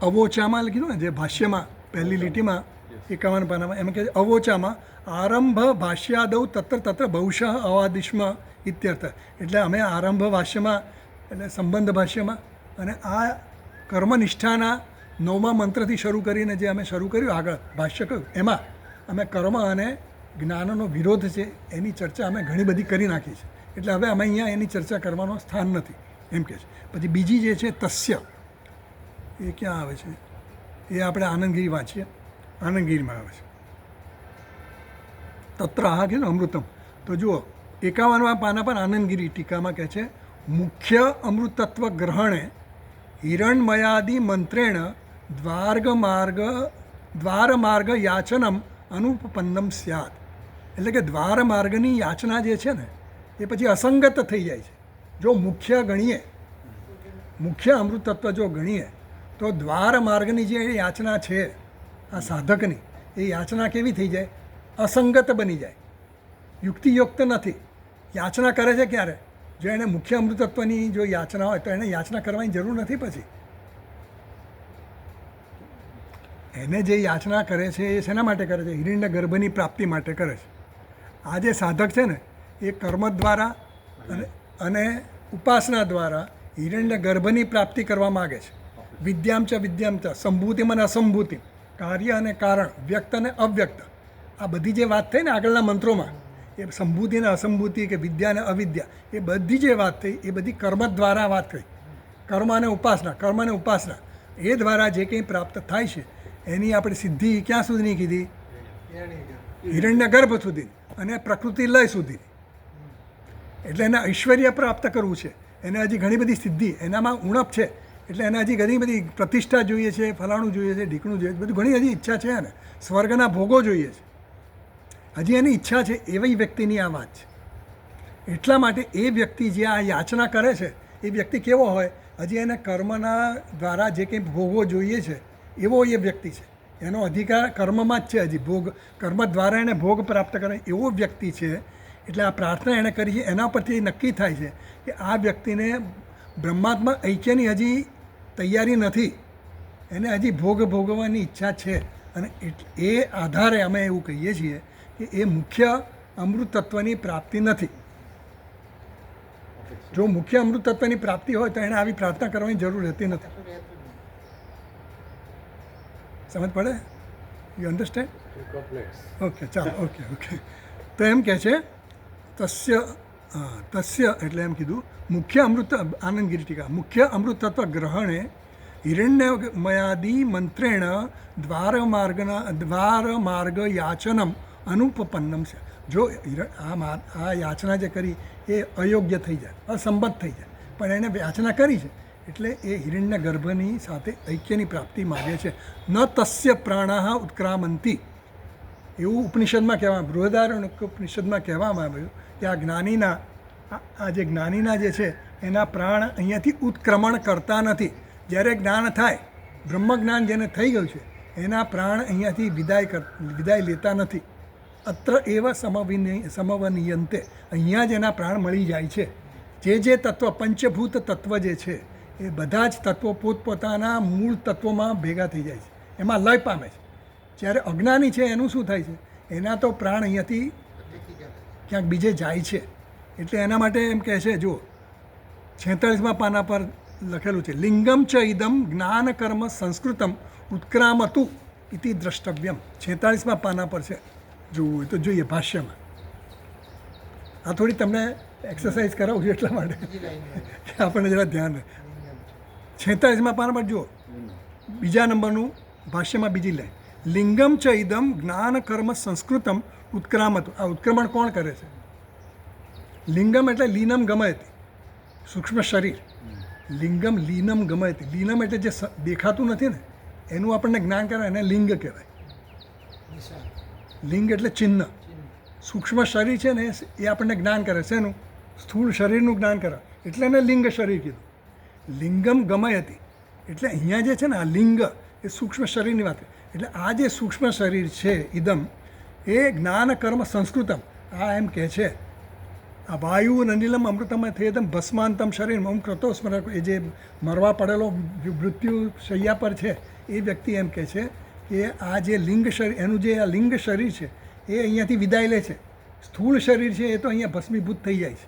અવોચામાં લખીશું ને, જે ભાષ્યમાં પહેલી લીટીમાં 51 પાનામાં એમ કહે છે અવોચામાં આરંભ ભાષ્યાદૌ તત્ર તત્ર બહુશઃ અવાદિષ્મ ઇત્યર્થ. એટલે અમે આરંભ ભાષ્યમાં, એટલે સંબંધ ભાષ્યમાં, અને આ કર્મનિષ્ઠાના 9મા મંત્રથી શરૂ કરીને જે અમે શરૂ કર્યું આગળ ભાષ્ય કહ્યું, એમાં અમે કર્મ અને જ્ઞાનનો વિરોધ છે એની ચર્ચા અમે ઘણી બધી કરી નાખી છે. એટલે હવે અમે અહીંયા એની ચર્ચા કરવાનું સ્થાન નથી, એમ કહે છે. પછી બીજી જે છે તસ્ય, એ ક્યાં આવે છે? એ આપણે આનંદગીરી વાંચીએ. આનંદગીરીમાં આવે છે તત્ર આ કે અમૃતમ. તો જુઓ 51મા પાના પર આનંદગીરી ટીકામાં કહે છે મુખ્ય અમૃતત્વ ગ્રહણે હિરણમયાદિ મંત્રેણ દ્વાર માર્ગ યાચનમ અનુપન્નમ સ્યાત. એટલે કે દ્વાર માર્ગની યાચના જે છે ને એ પછી અસંગત થઈ જાય છે. જો મુખ્ય ગણીએ, મુખ્ય અમૃતત્વ જો ગણીએ, તો દ્વાર માર્ગની જે યાચના છે આ સાધકની, એ યાચના કેવી થઈ જાય? અસંગત બની જાય, યુક્તિયુક્ત નથી. યાચના કરે છે ક્યારે? જો એને મુખ્ય અમૃતત્વની જો યાચના હોય તો એને યાચના કરવાની જરૂર નથી. પછી એને જે યાચના કરે છે એ શેના માટે કરે છે? હિરણ્ય ગર્ભની પ્રાપ્તિ માટે કરે છે. આ જે સાધક છે ને એ કર્મ દ્વારા અને ઉપાસના દ્વારા હિરણ્ય ગર્ભની પ્રાપ્તિ કરવા માગે છે. વિદ્યામ ચ સંભૂતિમ અને અસંભૂતિમ, કાર્ય અને કારણ, વ્યક્ત અને અવ્યક્ત, આ બધી જે વાત થઈ ને આગળના મંત્રોમાં, એ સંભૂતિ અને અસંભૂતિ કે વિદ્યા અને અવિદ્યા, એ બધી જે વાત થઈ એ બધી કર્મ દ્વારા વાત થઈ. કર્મ અને ઉપાસના એ દ્વારા જે કંઈ પ્રાપ્ત થાય છે એની આપણે સિદ્ધિ ક્યાં સુધીની કીધી? હિરણ્ય ગર્ભ સુધી અને પ્રકૃતિ લય સુધી. એટલે એને ઐશ્વર્ય પ્રાપ્ત કરવું છે, એને હજી ઘણી બધી સિદ્ધિ એનામાં ઉણપ છે, એટલે એને હજી ઘણી બધી પ્રતિષ્ઠા જોઈએ છે, ફલાણું જોઈએ છે, ઢીકણું જોઈએ છે, બધું ઘણી હજી ઈચ્છા છે ને, સ્વર્ગના ભોગો જોઈએ છે, હજી એની ઈચ્છા છે. એવી વ્યક્તિની આ વાત છે. એટલા માટે એ વ્યક્તિ જે આ યાચના કરે છે એ વ્યક્તિ કેવો હોય, હજી એને કર્મના દ્વારા જે કંઈ ભોગો જોઈએ છે એવો એ વ્યક્તિ છે. એનો અધિકાર કર્મમાં જ છે, હજી ભોગ કર્મ દ્વારા એને ભોગ પ્રાપ્ત કરે એવો વ્યક્તિ છે. એટલે આ પ્રાર્થના એણે કરી છે, એના પરથી નક્કી થાય છે કે આ વ્યક્તિને બ્રહ્માત્મા ઐક્યની હજી તૈયારી નથી, એને હજી ભોગ ભોગવવાની ઈચ્છા છે. અને એ આધારે અમે એવું કહીએ છીએ કે એ મુખ્ય અમૃત તત્વની પ્રાપ્તિ નથી. જો મુખ્ય અમૃત તત્વની પ્રાપ્તિ હોય તો એને આવી પ્રાર્થના કરવાની જરૂર રહેતી નથી. કશું રહેતું જ નહીં. સમજ પડે? You understand? ઓકે, ચાલો, ઓકે ઓકે. તો એમ કહે છે તસ્ય એટલે એમ કીધું મુખ્ય અમૃત આનંદગીરી ટીકા મુખ્ય અમૃત તત્વ ગ્રહણે હિરણ્યમયાદી મંત્રેણ દ્વારમાર્ગ યાચનમ અનુપપન્નમ છે. જો આ યાચના જે કરી એ અયોગ્ય થઈ જાય, અસંબદ્ધ થઈ જાય, પણ એને યાચના કરી છે એટલે એ હિરણ્ય ગર્ભની સાથે ઐક્યની પ્રાપ્તિ માગે છે. ન તસ્ય પ્રાણાહ ઉત્ક્રામંતી, એવું ઉપનિષદમાં કહેવામાં, બૃહદારણ્યક ઉપનિષદમાં કહેવામાં આવ્યું કે આ જ્ઞાનીના આ જે જ્ઞાનીના જે છે એના પ્રાણ અહીંયાથી ઉત્ક્રમણ કરતા નથી. જ્યારે જ્ઞાન થાય, બ્રહ્મજ્ઞાન જેને થઈ ગયું છે એના પ્રાણ અહીંયાથી વિદાય લેતા નથી. અત્ર એવ સમવનીયંતે, અહીંયા જ એના પ્રાણ મળી જાય છે. જે તત્વ પંચભૂત તત્વ જે છે એ બધા જ તત્વો પોતપોતાના મૂળ તત્વોમાં ભેગા થઈ જાય છે, એમાં લય પામે છે. જ્યારે અજ્ઞાની છે એનું શું થાય છે, એના તો પ્રાણ અહીંયાથી ક્યાંક બીજે જાય છે. એટલે એના માટે એમ કહે છે, જો 46મા પાના પર લખેલું છે લિંગમ ચ ઇદમ જ્ઞાન કર્મ સંસ્કૃતમ ઉત્ક્રામતુ ઇતિ દ્રષ્ટવ્યમ. 46મા પાના પર છે, જોવું હોય તો જોઈએ ભાષ્યમાં. આ થોડી તમને એક્સરસાઇઝ કરાવું છું એટલા માટે બીજી લાઈનમાં કે આપણને જરા ધ્યાન રહે. 46મા પાના પર જુઓ, બીજા નંબરનું ભાષ્યમાં બીજી લાઈન, લિંગમ ચ ઇદમ જ્ઞાન કર્મ સંસ્કૃતમ ઉત્ક્રામતું. આ ઉત્ક્રમણ કોણ કરે છે? લિંગમ એટલે લીનમ ગમયતી, સૂક્ષ્મ શરીર. લિંગમ લીનમ ગમયતી. લીનમ એટલે જે દેખાતું નથી ને એનું આપણને જ્ઞાન કરે, એને લિંગ કહેવાય. નિશાન, લિંગ એટલે ચિહ્ન. ચિહ્ન. સૂક્ષ્મ શરીર છે ને એ આપણને જ્ઞાન કરે છે, એનું સ્થૂળ શરીરનું જ્ઞાન કરે, એટલે એને લિંગ શરીર કીધું. લિંગમ ગમયતી એટલે અહીંયા જે છે ને આ લિંગ એ સૂક્ષ્મ શરીરની વાત. એટલે આ જે સૂક્ષ્મ શરીર છે ઇદમ, એ જ્ઞાન કર્મ સંસ્કૃતમ, આ એમ કહે છે આ વાયુ અનિલમ અમૃતમ થયેદમ ભસ્માંતમ શરીર મમ કૃતો સ્મરણ. એ જે મરવા પડેલો મૃત્યુ શૈયા પર છે એ વ્યક્તિ એમ કહે છે કે આ જે લિંગ શરીર, એનું જે આ લિંગ શરીર છે એ અહીંયાથી વિદાય લે છે. સ્થૂળ શરીર છે એ તો અહીંયા ભસ્મીભૂત થઈ જાય છે.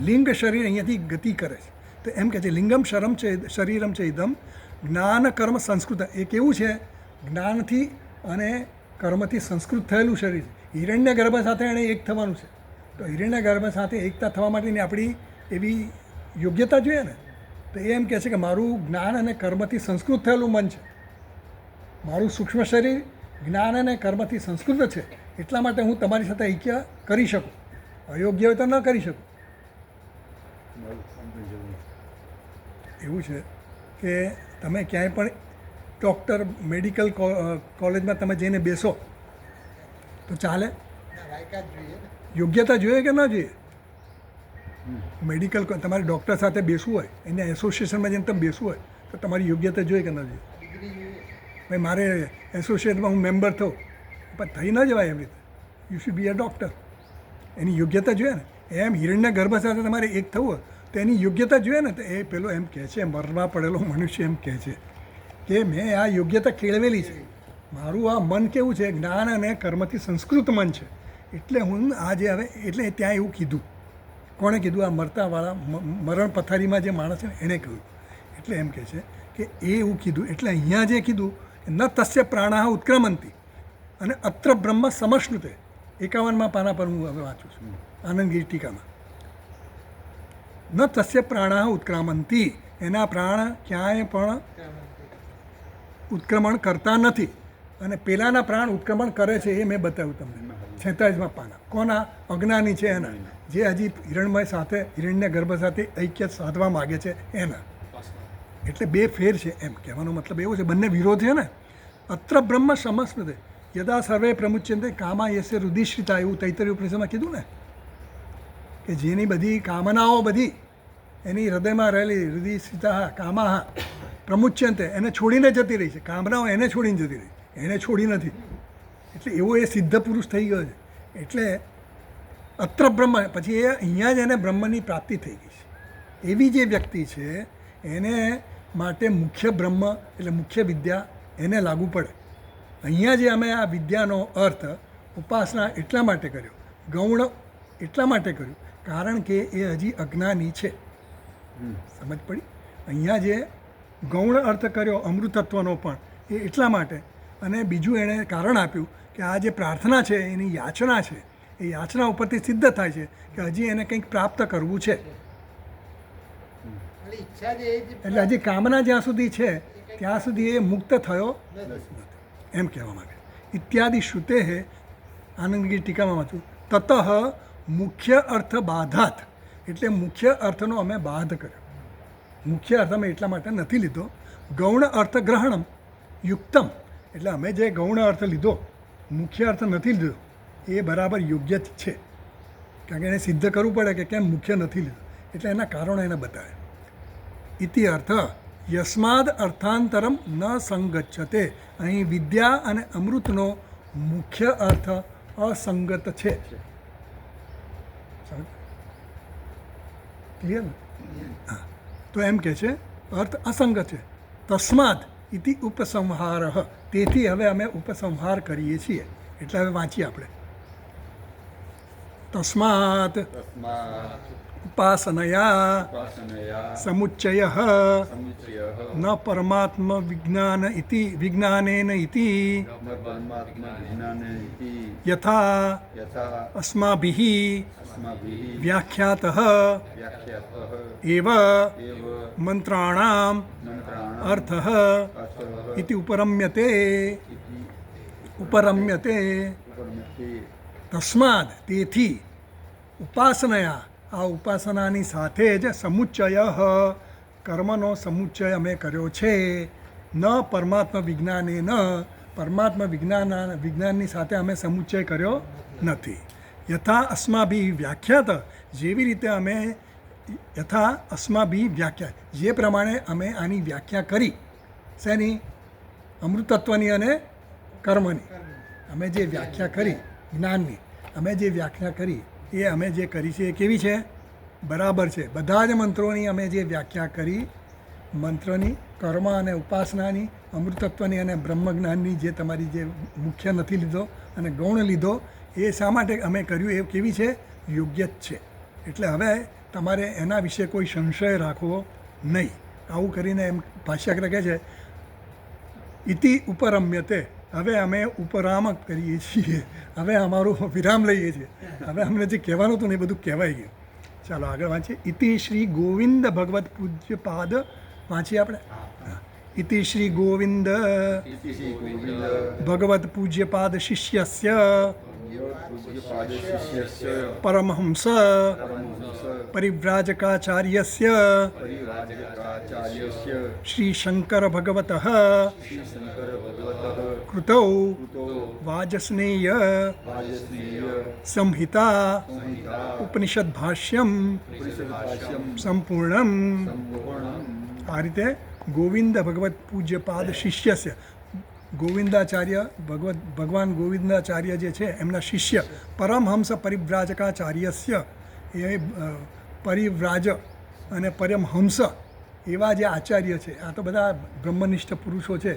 લિંગ શરીર અહીંયાથી ગતિ કરે છે. તો એમ કહે છે લિંગમ શરીરમ છે ઇદમ જ્ઞાન કર્મ સંસ્કૃત. એ કેવું છે? જ્ઞાનથી અને કર્મથી સંસ્કૃત થયેલું શરીર. હિરણ્ય ગર્ભ સાથે એણે એક થવાનું છે. તો હિરણ્ય ગર્ભ સાથે એકતા થવા માટેની આપણી એવી યોગ્યતા જોઈએ ને. તો એ એમ કહે છે કે મારું જ્ઞાન અને કર્મથી સંસ્કૃત થયેલું મન છે, મારું સૂક્ષ્મ શરીર જ્ઞાન અને કર્મથી સંસ્કૃત છે, એટલા માટે હું તમારી સાથે ઐક્ય કરી શકું. અયોગ્ય હોય તો ન કરી શકું. એવું છે કે તમે ક્યાંય પણ ડૉક્ટર મેડિકલ કોલેજમાં તમે જઈને બેસો તો ચાલે? ના, લાયકાત જોઈએ ને. યોગ્યતા જોઈએ કે ન જોઈએ? મેડિકલ તમારે ડૉક્ટર સાથે બેસવું હોય, એને એસોસિએશનમાં જઈને તમે બેસવું હોય તો તમારી યોગ્યતા જોઈએ કે ન જોઈએ? ડિગ્રી જોઈએ. ભાઈ મારે એસોસિએશનમાં હું મેમ્બર થઉં, પણ થઈ ન જવાય એમ રીતે. You should be a doctor. એની યોગ્યતા જોઈએ ને. એમ હિરણ્ય ગર્ભ સાથે તમારે એક થવું હોય તો એની યોગ્યતા જોઈએ ને. તો એ પેલો એમ કહે છે, મરવા પડેલો મનુષ્ય એમ કહે છે કે મેં આ યોગ્યતા કેળવેલી છે. મારું આ મન કેવું છે? જ્ઞાન અને કર્મથી સંસ્કૃત મન છે. એટલે હું આ જે હવે એટલે ત્યાં એવું કીધું. કોણે કીધું? આ મરતાવાળા મરણ પથારીમાં જે માણસ છે ને એણે કહ્યું. એટલે એમ કહે છે કે એ એવું કીધું. એટલે અહીંયા જે કીધું ન તસ્ય પ્રાણાહ ઉત્ક્રમંતી અને અત્ર બ્રહ્મ સમશ્નુતે. 51મા પાના પર હું હવે વાંચું છું આનંદગીરી ટીકામાં. ન તસ્ય પ્રાણાહ ઉત્ક્રામંતી, એના પ્રાણ ક્યાંય પણ ઉત્ક્રમણ કરતા નથી. અને પેલાના પ્રાણ ઉત્ક્રમણ કરે છે એ મેં બતાવ્યું તમને 46માં પાના. કોના? અજ્ઞાની છે એના, જે હજી હિરણમય સાથે હિરણ્ય ગર્ભ સાથે ઐક્ય સાધવા માગે છે એના. એટલે બે ફેર છે એમ કહેવાનો મતલબ એવો છે, બંને વિરોધ છે ને. અત્ર બ્રહ્મ સમસ્મૃતે યદા સર્વે પ્રમુચ્યંતે કામા યસ્ય રુધિશ્રિતા, એવું તૈત્તરીય ઉપનિષદમાં કીધું ને કે જેની બધી કામનાઓ બધી એની હૃદયમાં રહેલી રુધિશ્રિતા કામા પ્રમુચ્યંતે, એને છોડીને જતી રહી છે. કામનાઓ એને છોડીને જતી રહી, એને છોડી નથી. એટલે એવો એ સિદ્ધ પુરુષ થઈ ગયો છે. એટલે અત્ર બ્રહ્મ, પછી એ અહીંયા જ એને બ્રહ્મની પ્રાપ્તિ થઈ ગઈ છે. એવી જે વ્યક્તિ છે એને માટે મુખ્ય બ્રહ્મ એટલે મુખ્ય વિદ્યા એને લાગુ પડે. અહીંયા જે અમે આ વિદ્યાનો અર્થ ઉપાસના એટલા માટે કર્યો, ગૌણ એટલા માટે કર્યું કારણ કે એ હજી અજ્ઞાની છે. સમજ પડી? અહીંયા જે ગૌણ અર્થ કર્યો અમૃતત્વનો પણ એ એટલા માટે, અને બીજું એણે કારણ આપ્યું કે આ જે પ્રાર્થના છે એની યાચના છે, એ યાચના ઉપરથી સિદ્ધ થાય છે કે હજી એને કંઈક પ્રાપ્ત કરવું છે. એટલે ઈચ્છા જે એ જ એટલે હજી કામના જ્યાં સુધી છે ત્યાં સુધી એ મુક્ત થયો નથી. એમ કહેવા માંગે. ઇત્યાદિ શ્રુતે હે આનંદગીરી ટીકામાં વાંચું, તતઃ મુખ્ય અર્થ બાધાત, એટલે મુખ્ય અર્થનો અમે બાધ કર્યો. મુખ્ય અર્થ અમે એટલા માટે નથી લીધો, ગૌણ અર્થ ગ્રહણમ યુક્તમ, એટલે અમે જે ગૌણ અર્થ લીધો, મુખ્ય અર્થ નથી લીધો, એ બરાબર યોગ્ય જ છે. કારણ કે એને સિદ્ધ કરવું પડે કે કેમ મુખ્ય નથી લીધો, એટલે એના કારણો એને બતાવે. ઇતિ અર્થ યસ્માદ અર્થાંતરમ ન સંગચ્છતે, અહીં વિદ્યા અને અમૃતનો મુખ્ય અર્થ અસંગત છે. ક્લિયર ને? હા, તો એમ કે છે અર્થ અસંગત છે. તસ્માદ ઇતિ ઉપસંહાર, તેથી હવે અમે ઉપસંહાર કરીએ છીએ. એટલે હવે વાંચીએ આપણે. તસ્માત ઉપાસનયા સમુચ્ચય ન પરમાત્મ વિજ્ઞાન ઇતિ વિજ્ઞાનેન ઇતિ યથા અસ્માભિઃ વ્યાખ્યાતઃ એવ મંત્રાણામ અર્થઃ ઇતિ ઉપરમ્યતે. તસ્માદ, તેથી, ઉપાસનયા, આ ઉપાસનાની સાથે જ સમુચ્ચય, કર્મનો સમુચ્ચય અમે કર્યો છે. ન પરમાત્મા વિજ્ઞાને, ન પરમાત્મા વિજ્ઞાનની સાથે અમે સમુચ્ચય કર્યો નથી. યથા અસ્માભિ વ્યાખ્યાત, જેવી રીતે અમે યથા અસ્માભિ વ્યાખ્યા, જે પ્રમાણે અમે આની વ્યાખ્યા કરી. શેની? અમૃતત્વની અને કર્મની. અમે જે વ્યાખ્યા કરી જ્ઞાનની, અમે જે વ્યાખ્યા કરી એ અમે જે કરી છે એ કેવી છે? બરાબર છે. બધા જ મંત્રોની અમે જે વ્યાખ્યા કરી, મંત્રની, કર્મ અને ઉપાસનાની, અમૃતત્વની અને બ્રહ્મજ્ઞાનની, જે તમારી જે મુખ્ય નથી લીધો અને ગૌણ લીધો, એ શા માટે અમે કર્યું? એ કેવી છે? યોગ્ય જ છે. એટલે હવે તમારે એના વિશે કોઈ સંશય રાખવો નહીં. આવું કરીને એમ ભાષ્યાગ્રહ કહે છે ઇતિ ઉપરમ્યતે, હવે અમે ઉપરામ કરીએ છીએ. હવે અમારું વિરામ લઈએ છીએ. હવે અમને જે કહેવાનું હતું ને એ બધું કહેવાય ગયું. ચાલો આગળ વાંચીએ. ઇતિ શ્રી ગોવિંદ ભગવત પૂજ્યપાદ વાંચીએ આપણે. ઇતિ શ્રી ગોવિંદ ભગવત પૂજ્યપાદ શિષ્યસ્ય પરમહંસ પરિવ્રાજકાચાર્યસ્ય શ્રી શંકર ભગવતઃ કૃતૌ વાજસ્નેય સંહિતા ઉપનિષદ ભાષ્યમ સંપૂર્ણમ. આ રીતે ગોવિંદ ભગવત પૂજ્યપાદ શિષ્યસ્ય, ગોવિંદાચાર્ય ભગવાન ગોવિંદાચાર્ય જે છે એમના શિષ્ય પરમહંસ પરિવ્રાજકાચાર્યસ્ય, એ પરિવ્રાજ અને પરમહંસ એવા જે આચાર્ય છે, આ તો બધા બ્રહ્મનિષ્ઠ પુરુષો છે,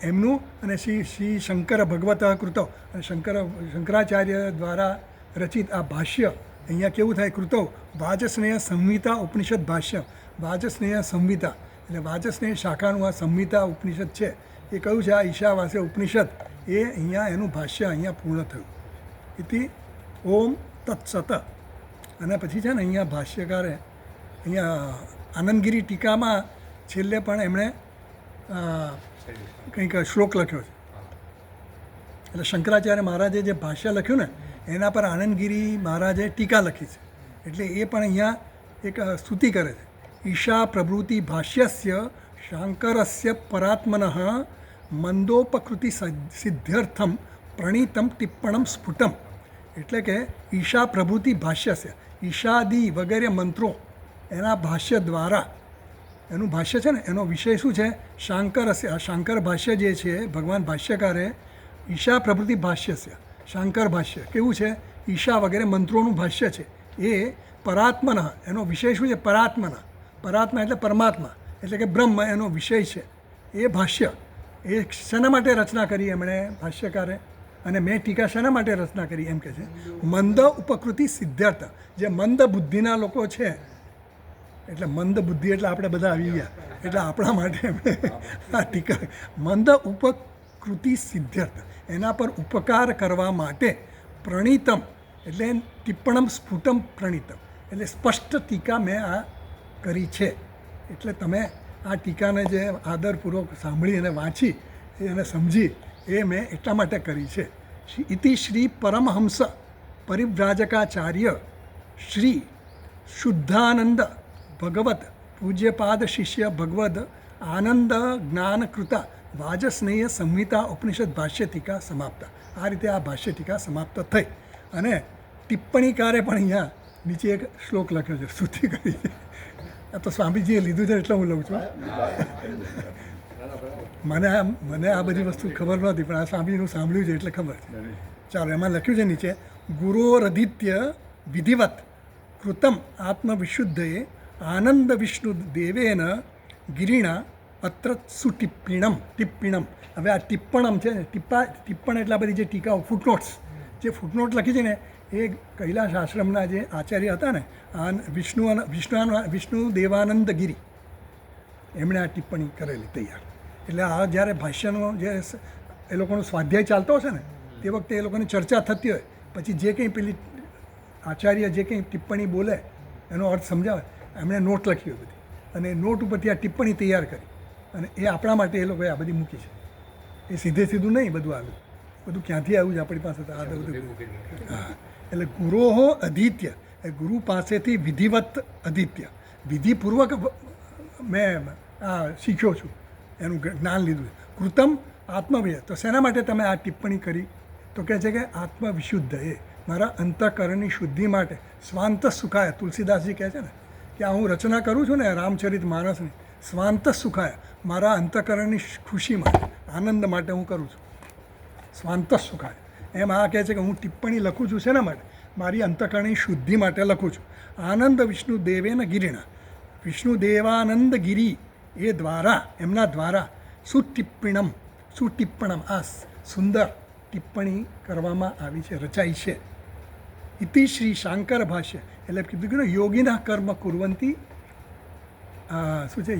એમનું અને શ્રી શંકર ભગવત કૃતો, અને શંકરાચાર્ય દ્વારા રચિત આ ભાષ્ય અહીંયા કેવું થાય? કૃતો વાજસ્નેય સંહિતા ઉપનિષદ ભાષ્ય. વાજસ્નેય સંહિતા એટલે વાજસ્નેય શાખાનું આ સંહિતા ઉપનિષદ છે એ કયું છે? આ ઈશાવાસ્ય ઉપનિષદ. એ અહીંયા એનું ભાષ્ય અહીંયા પૂર્ણ થયું. ઇતિ ઓમ તત્સત. અને પછી છે ને અહીંયા ભાષ્યકારે અહીંયા આનંદગીરી ટીકામાં છેલ્લે પણ એમણે કંઈક શ્લોક લખ્યો છે. એટલે શંકરાચાર્ય મહારાજે જે ભાષ્ય લખ્યું ને એના પર આનંદગીરી મહારાજે ટીકા લખી છે. એટલે એ પણ અહીંયા એક સ્તુતિ કરે છે. ઈશા પ્રભૃતિ ભાષ્યસ્ય શાંકરસ્ય પરાત્મનઃ મંદોપકૃતિ સિદ્ધ્યર્થમ પ્રણીતમ ટિપ્પણમ સ્ફુટમ. એટલે કે ઈશા પ્રભૃતિ ભાષ્યસ્ય, ઈશાદિ વગેરે મંત્રો એના ભાષ્ય દ્વારા, એનું ભાષ્ય છે ને એનો વિષય શું છે? શાંકરસ્ય. આ શાંકર ભાષ્ય જે છે ભગવાન ભાષ્યકારે ઈશા પ્રભૃતિ ભાષ્યસ્ય, શાંકર ભાષ્ય કેવું છે? ઈશા વગેરે મંત્રોનું ભાષ્ય છે. એ પરાત્મના, એનો વિષય શું છે? પરાત્મના. પરાત્મા એટલે પરમાત્મા, એટલે કે બ્રહ્મ એનો વિષય છે. એ ભાષ્ય એ શેના માટે રચના કરી એમણે ભાષ્યકારે? અને મેં ટીકા શેના માટે રચના કરી એમ કે છે? મંદ ઉપકૃતિ સિદ્ધાર્થ. જે મંદ બુદ્ધિના લોકો છે, એટલે મંદ બુદ્ધિ એટલે આપણે બધા આવી ગયા, એટલે આપણા માટે એમણે આ ટીકા મંદ ઉપકૃતિ સિદ્ધાર્થ, એના પર ઉપકાર કરવા માટે પ્રણીતમ એટલે ટિપ્પણમ સ્ફુટમ પ્રણીતમ એટલે સ્પષ્ટ ટીકા મેં આ કરી છે. એટલે તમે આ ટીકાને જે આદરપૂર્વક સાંભળી અને વાંચી અને સમજી એ મેં એટલા માટે કરી છે. ઇતિ શ્રી પરમહંસ પરિવ્રાજકાચાર્ય શ્રી શુદ્ધાનંદ ભગવત પૂજ્યપાદ શિષ્ય ભગવદ આનંદ જ્ઞાનકૃતા વાજસ્નેય સંહિતા ઉપનિષદ ભાષ્ય ટીકા સમાપ્તા. આ રીતે આ ભાષ્ય ટીકા સમાપ્ત થઈ. અને ટિપ્પણીકારે પણ અહીંયા નીચે એક શ્લોક લખ્યો છે, સ્તુતિ કરી છે. આ તો સ્વામીજીએ લીધું છે એટલે હું લઉં છું. મને આ બધી વસ્તુ ખબર નહોતી, પણ આ સ્વામીનું સાંભળ્યું છે એટલે ખબર છે. ચાલો, એમાં લખ્યું છે નીચે, ગુરોરધિત્ય વિધિવત કૃતમ આત્મવિશુદ્ધયે આનંદ વિષ્ણુ દેવેન ગિરિણા અત્ર સુટિપ્પીણમ. ટિપ્પીણમ. હવે આ ટિપ્પણમ છે ને, ટિપ્પણ એટલે આ બધી જે ટીકાઓ, ફૂટનોટ્સ, જે ફૂટનોટ લખી છે ને એ કૈલાસ આશ્રમના જે આચાર્ય હતા ને, વિષ્ણુ દેવાનંદ ગિરી, એમણે આ ટિપ્પણી કરેલી તૈયાર. એટલે આ જ્યારે ભાષ્યનો જે એ લોકોનો સ્વાધ્યાય ચાલતો હશે ને તે વખતે એ લોકોની ચર્ચા થતી હોય, પછી જે કંઈ પેલી આચાર્ય જે કંઈ ટિપ્પણી બોલે એનો અર્થ સમજાવે, એમણે નોટ લખી હોય બધી, અને નોટ ઉપરથી આ ટિપ્પણી તૈયાર કરી અને એ આપણા માટે એ લોકોએ આ બધી મૂકી છે. એ સીધું નહીં બધું આવ્યું, બધું ક્યાંથી આવ્યું છે આપણી પાસે તો આ બધું. હા, એટલે ગુરોહો અધિત્ય, એ ગુરુ પાસેથી વિધિવત અધિત્ય, વિધિપૂર્વક મેં આ શીખ્યો છું, એનું જ્ઞાન લીધું. કૃતમ આત્મવિદ, તો શેના માટે તમે આ ટિપ્પણી કરી? તો કહે છે કે આત્મવિશુદ્ધ, એ મારા અંતઃકરણની શુદ્ધિ માટે. સ્વાંત સુખાય, તુલસીદાસજી કહે છે ને કે આ હું રચના કરું છું ને રામચરિત માનસની, સ્વાંત સુખાય, મારા અંતઃકરણની ખુશી માટે, આનંદ માટે હું કરું છું. સ્વાંત સુખાય. એમ આ કહે છે કે હું ટિપ્પણી લખું છું શેના માટે? મારી અંતઃકરણની શુદ્ધિ માટે લખું છું. આનંદ વિષ્ણુ દેવેન ગિરિણા, વિષ્ણુ દેવાનંદ ગિરી એ દ્વારા, એમના દ્વારા સુટિપ્પણમ આ સુંદર ટિપ્પણી કરવામાં આવી છે, રચાઈ છે. ઇતિ શ્રી શાંકર ભાષ્ય, એટલે કીધું કે યોગીના કર્મ કુર્વંતી, શું છે,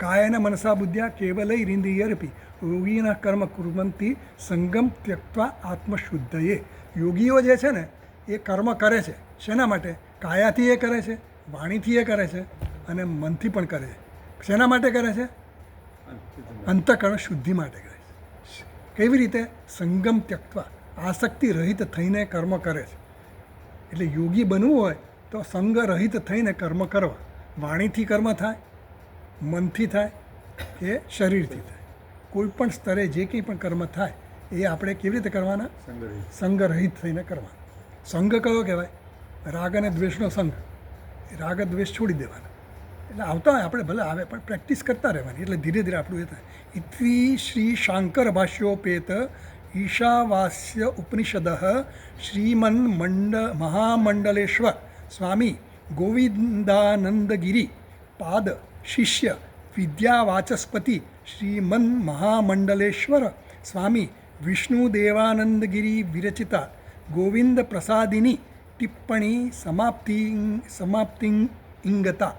કાયન મનસા બુદ્ધ્યા કેવલય ઇન્દ્રિયરપી યોગીના કર્મ કુર્વંતી સંગમ ત્યક્ત્વા આત્મશુદ્ધયે. યોગીઓ જે છે ને એ કર્મ કરે છે શેના માટે? કાયાથી એ કરે છે, વાણીથી એ કરે છે અને મનથી પણ કરે છે. શેના માટે કરે છે? અંતઃકરણ શુદ્ધિ માટે કરે છે. કેવી રીતે? સંગમ ત્યક્ત્વા, આસક્તિ રહિત થઈને કર્મ કરે છે. એટલે યોગી બનવું હોય તો સંગ રહિત થઈને કર્મ કરવા. વાણીથી કર્મ થાય, મનથી થાય કે શરીરથી થાય, કોઈ પણ સ્તરે જે કંઈ પણ કર્મ થાય એ આપણે કેવી રીતે કરવાના? સંગરહિત થઈને કરવાના. સંગ કયો કહેવાય? રાગ અને દ્વેષનો સંગ. રાગ દ્વેષ છોડી દેવાના. એટલે આવતા હોય આપણે, ભલે આવે પણ પ્રેક્ટિસ કરતા રહેવાની, એટલે ધીરે ધીરે આપણું એ થાય. ઇતિ શ્રી શાંકર ભાષ્યોપેત ઈશાવાસ્ય ઉપનિષદ શ્રીમન મહામંડલેશ્વર સ્વામી ગોવિંદાનંદગિરી પાદ શિષ્ય વિદ્યાવાચસ્પતિ શ્રીમન મહામંડલેશ્વર સ્વામી વિષ્ણુદેવાનંદગિરી વિરચિતા ગોવિંદ પ્રસાદિની ટિપ્પણી સમાપ્તિ ઇંગતા.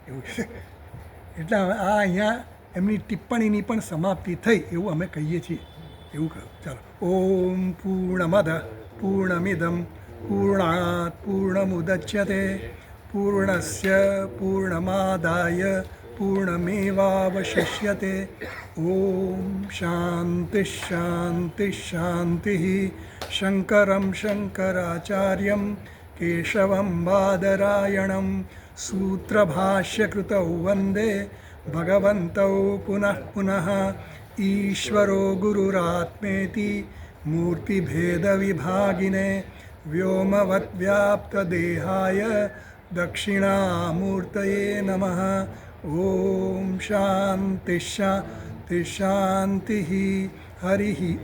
એવું છે. એટલે આ અહીંયા એમની ટિપ્પણીની પણ સમાપ્તિ થઈ એવું અમે કહીએ છીએ. એવું કહ્યું. ચાલો. ઓમ પૂર્ણમદ પૂર્ણમિદમ પૂર્ણાત પૂર્ણમુદચ્યતે પૂર્ણસ્ય પૂર્ણમાદાય पूर्णमेवावशिष्यते। ॐ शान्तिः शान्तिः शान्तिः। शङ्करं शङ्कराचार्यं केशवं बादरायणं सूत्रभाष्यकृतौ वन्दे भगवन्तौ पुनः पुनः। ईश्वरो गुरुरात्मेति मूर्तिभेदविभागिने व्योमवद्व्याप्तदेहाय दक्षिणामूर्तये नमः। ॐ शान्तिः शान्तिः शान्तिः। हरिः ॐ।